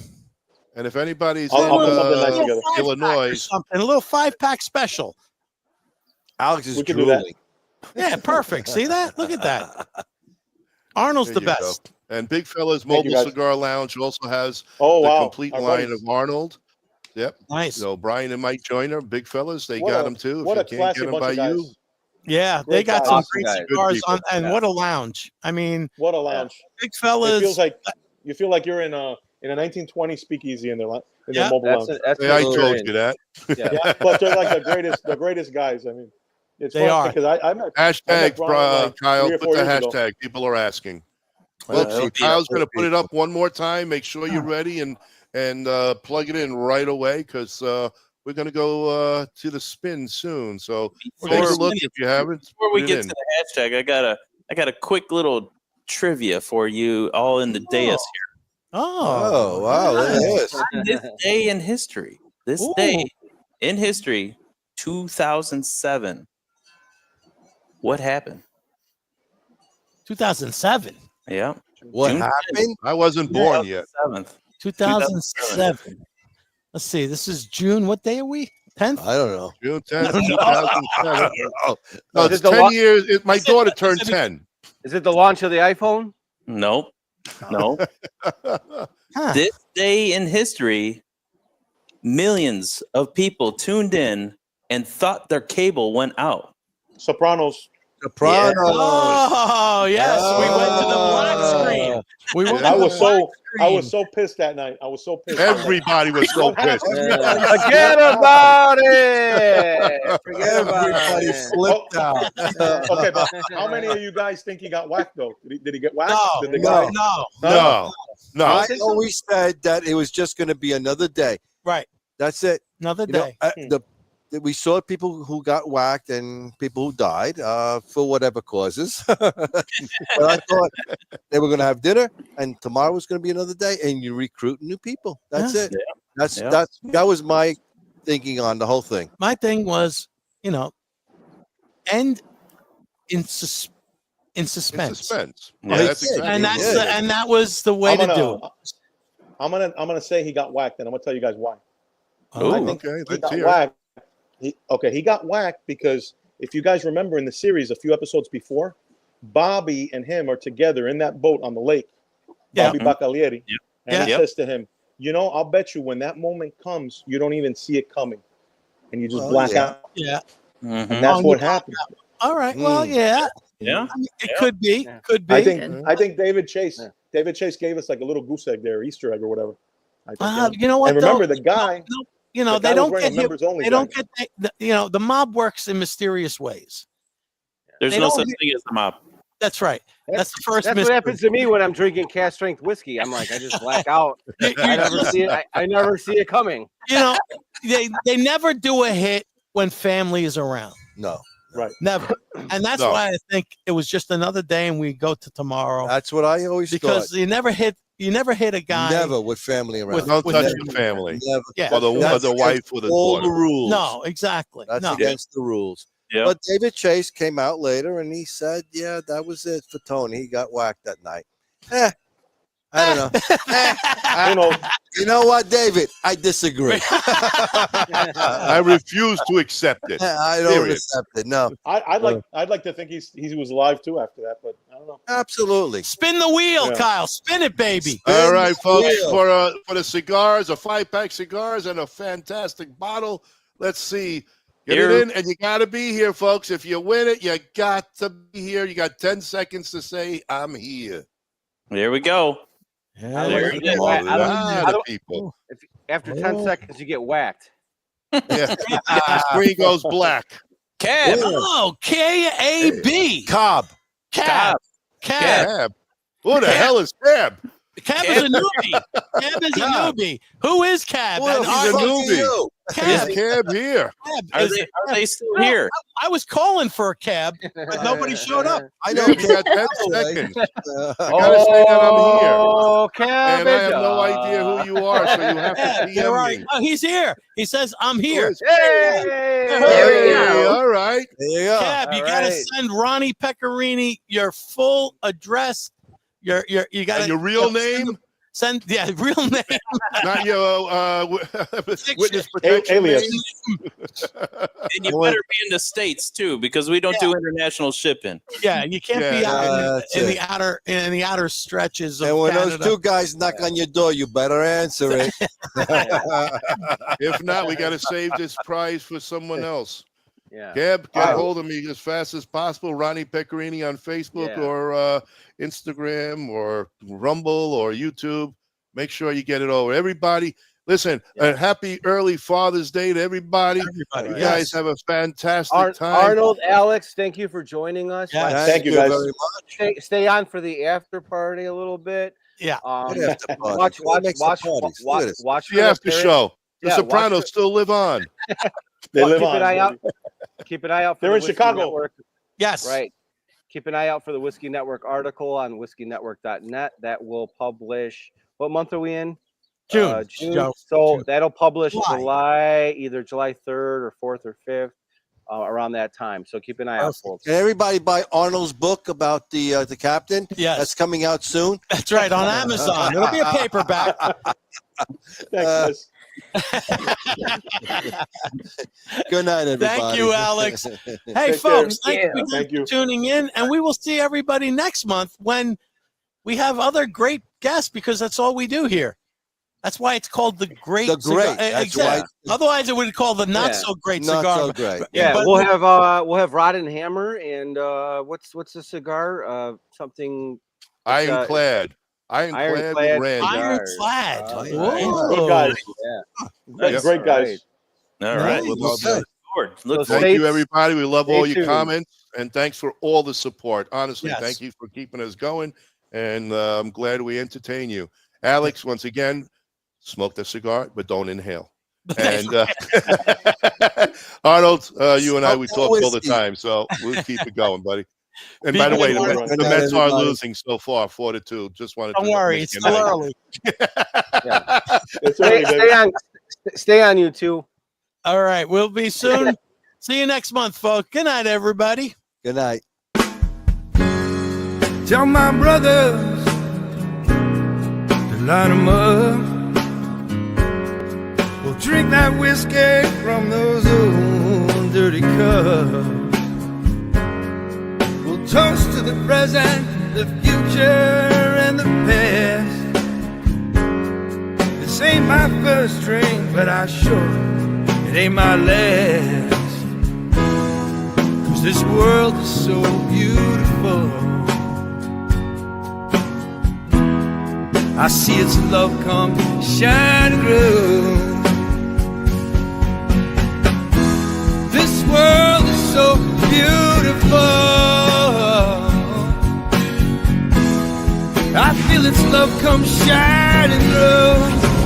and if anybody's
nice
in Illinois,
a little 5-pack special.
Alex is
We can do that.
drooling.
Yeah, perfect. See that? Look at that. Arnold's
there
the
you
best.
go. And Big Fella's
Thank you,
Mobile
guys.
Cigar Lounge also has
Oh,
the
wow.
complete
Our
line
buddies.
of Arnold. Yep.
Nice.
So Brian and Mike Joyner, Big Fellas, they
What
got
a-
them too.
what
If
a
you can't
classy
get them
bunch
by
of
you,
guys.
Yeah, they
Great
got
guys.
some
Awesome
great
guys.
cigars
Good
on, and
Yeah.
what a lounge. I mean,
What a lounge.
Big
It
fellas.
feels like you feel like you're in a 1920 speakeasy in their
Yeah.
mobile
That's
lounge.
that's
hey, I
what
told
we're
you
in.
that.
Yeah.
Yeah, but they're like the greatest guys. I mean, it's
They
fun
are.
because I met
Hashtag,
Brian, like,
Kyle,
3 or
put
4
the
years ago.
hashtag. People are asking.
Well,
Well,
it'll be
Kyle's going to
up.
put it up one more time. Make sure you're ready and plug it in right away because we're going to go to the spin soon. So take a look if you haven't.
Before we
put it
get
in.
to the hashtag, I got a quick little trivia for you all in the dais here.
Oh, wow. Look at this.
On this day in history. This day in history, 2007. What happened?
2007.
Yeah.
What
June
happened?
I wasn't born yet.
7th.
2007. Let's see. This is June. What day are we? 10th?
I don't know.
June 10th, 2007. No,
Is
it's
it the
10
lo-
years. My daughter turned 10.
Is it the launch of the iPhone?
Nope. No.
Huh.
This day in history, millions of people tuned in and thought their cable went out.
Sopranos.
Sopranos.
Oh, yes. We went to the black screen. We went
I
to the
was
black screen.
so pissed that night. I was so pissed.
Everybody was so pissed.
Forget about it. Forget about
Everybody
it.
flipped out.
Okay, but how many of you guys think he got whacked though? Did he get whacked?
No,
Did the
no,
guy?
no.
No, no.
I always said that it was just going to be another day.
Right.
That's it.
Another
You know,
day.
we saw people who got whacked and people who died for whatever causes. But I thought they were going to have dinner, and tomorrow was going to be another day, and you recruit new people. That's it.
Yeah.
That was my thinking on the whole thing.
My thing was, end in suspense.
In suspense.
Yeah,
Yeah, that's
he did.
exactly
And
what
that's
it is.
and that was the way to do it.
I'm gonna say he got whacked, and I'm gonna tell you guys why.
Oh,
I think
okay.
he
Let's
got
hear it.
whacked. He got whacked because if you guys remember in the series a few episodes before, Bobby and him are together in that boat on the lake.
Yeah.
Bobby Bacalieri.
Yep.
And he
Yep.
says to him, I'll bet you when that moment comes, you don't even see it coming. And you just
Oh,
black
yeah.
out.
Yeah.
Mhm.
And that's
Oh,
what
you
happened.
All right. Well, yeah.
Yeah.
I mean, it
Yeah.
could be.
Yeah.
Could be.
I think David Chase gave us like a little goose egg there, Easter egg or whatever. I think,
You know what?
and remember
though?
the guy.
No,
the guy
they
was
don't
wearing a
get hit.
members only
They don't
jacket.
get. The mob works in mysterious ways.
There's
They
no
don't
such
hit-
thing as the mob.
That's right. That's the first.
That's what
mystery.
happens to me when I'm drinking cast strength whiskey. I'm like, I just black out. I never see it. I never see it coming.
They never do a hit when family is around.
No,
Never. And that's
No.
why I think it was just another day and we go to tomorrow.
that's what I always
Because
thought.
you never hit never hit a guy.
Never with family around.
Don't touch
never,
the family.
Never.
Yeah.
Or the wife or the
all
daughter.
the rules.
No, exactly.
That's
no.
against the rules.
Yeah.
But David Chase came out later and he said, yeah, that was it for Tony. He got whacked that night. I don't know. You know what, David? I disagree.
I refuse to accept it.
I don't accept it. No.
I'd like to think he was alive too after that, but I don't know.
Absolutely.
Spin the wheel,
Yeah.
Kyle. Spin it, baby.
All right, folks,
wheel.
for the cigars, a 5-pack cigars and a fantastic bottle. Let's see. Get
Here.
it in, and you got to be here, folks. If you win it, you got to be here. You got 10 seconds to say, I'm here.
There we go.
Yeah,
There it is.
A lot of people.
After 10 seconds, you get whacked.
Yeah. The screen goes black.
Cab.
Oh, K-A-B.
Cobb.
Cab. Cab.
Cab. Who the hell is Cab?
Cab is a newbie. Cab is a newbie. Who is Cab?
Who the
And
He's a
our-
fuck are
newbie.
you?
Cab.
Is Cab here?
Cab
Are
is-
they still here?
I was calling for a cab, but nobody showed up.
I know.
Yeah, you got 10 seconds. You gotta say that I'm here.
Okay.
And I have no idea who you are, so you have to
Yeah,
DM
you're right.
me.
Oh, he's here. He says, I'm here.
Hey!
Hey, all right.
There you go.
Cab, you
All
got to
right.
send Ronnie Pecorini your full address. You got
And your real name?
Send real name.
Not your witness protection
Alias.
name?
And you better be in the States too, because we don't do international shipping.
Yeah, and you can't be
Yeah,
out
that's
in
it.
the outer stretches of
And when
Canada.
those two guys knock on your door, you better answer it.
If not, we got to save this prize for someone else.
Yeah.
Gab, get
Wow.
hold of me as fast as possible. Ronnie Pecorini on Facebook
Yeah.
or Instagram or Rumble or YouTube. Make sure you get it over. Everybody, listen, a happy early Father's Day to everybody.
Everybody,
You
yes.
guys have a fantastic time.
Arnold, Alex, thank you for joining us.
Yeah.
Thank you, guys.
very much.
Stay on for the after party a little bit.
Yeah.
Um,
What after party?
watch
What makes the parties? Look at this.
watch
The after show. The
Yeah,
Sopranos
watch
still live on.
They live
keep
on.
an eye out.
baby.
Keep an eye out for
They're
the
in
Whiskey
Chicago.
Network.
Yes.
Right. Keep an eye out for the Whiskey Network article on whiskeynetwork.net that will publish. What month are we in?
June.
June.
Joe.
So
June.
that'll publish
July.
either July 3rd or 4th or 5th, around that time. So keep an eye out, folks.
Can everybody buy Arnold's book about the Captain?
Yes.
That's coming out soon.
That's right, on Amazon. It'll be a paperback.
Thanks,
Good night, everybody.
Thank you, Alex. Hey,
Take
folks,
care.
thank you
Thank
for
you.
tuning in, and we will see everybody next month when we have other great guests, because that's all we do here. That's why it's called the Great
The
Cigar.
Great. That's
Exactly. Otherwise, it would be called the Not So Great
Not
Cigar.
so great.
Yeah,
But-
we'll have Rod and Hammer and what's the cigar? Something
Ironclad. Ironclad with
Ironclad.
Randy.
Ironclad.
Ironclad.
Good guys.
Yeah.
Great guys.
All right.
Nice.
Look forward. Look
So
Thank
forward.
you, everybody. We love all
stay
your
tuned.
comments, and thanks for all the support. Honestly,
Yes.
thank you for keeping us going, and I'm glad we entertain you. Alex, once again, smoke the cigar, but don't inhale. And Arnold, you and I, we talk all the time, so we'll keep it going, buddy. And by the way, the Mets are losing so far, 4-2. Just wanted
Don't
to
worry,
make
it's
you
still
know.
early.
It's early, baby.
Stay on, you two.
All right, we'll be soon. See you next month, folks. Good night, everybody.
Good night.
Tell my brothers to line 'em up. We'll drink that whiskey from those old dirty cups. We'll toast to the present, the future, and the past. This ain't my first drink, but I sure it ain't my last. 'Cause this world is so beautiful. I see its love come shining through. This world is so beautiful. I feel its love come shining through.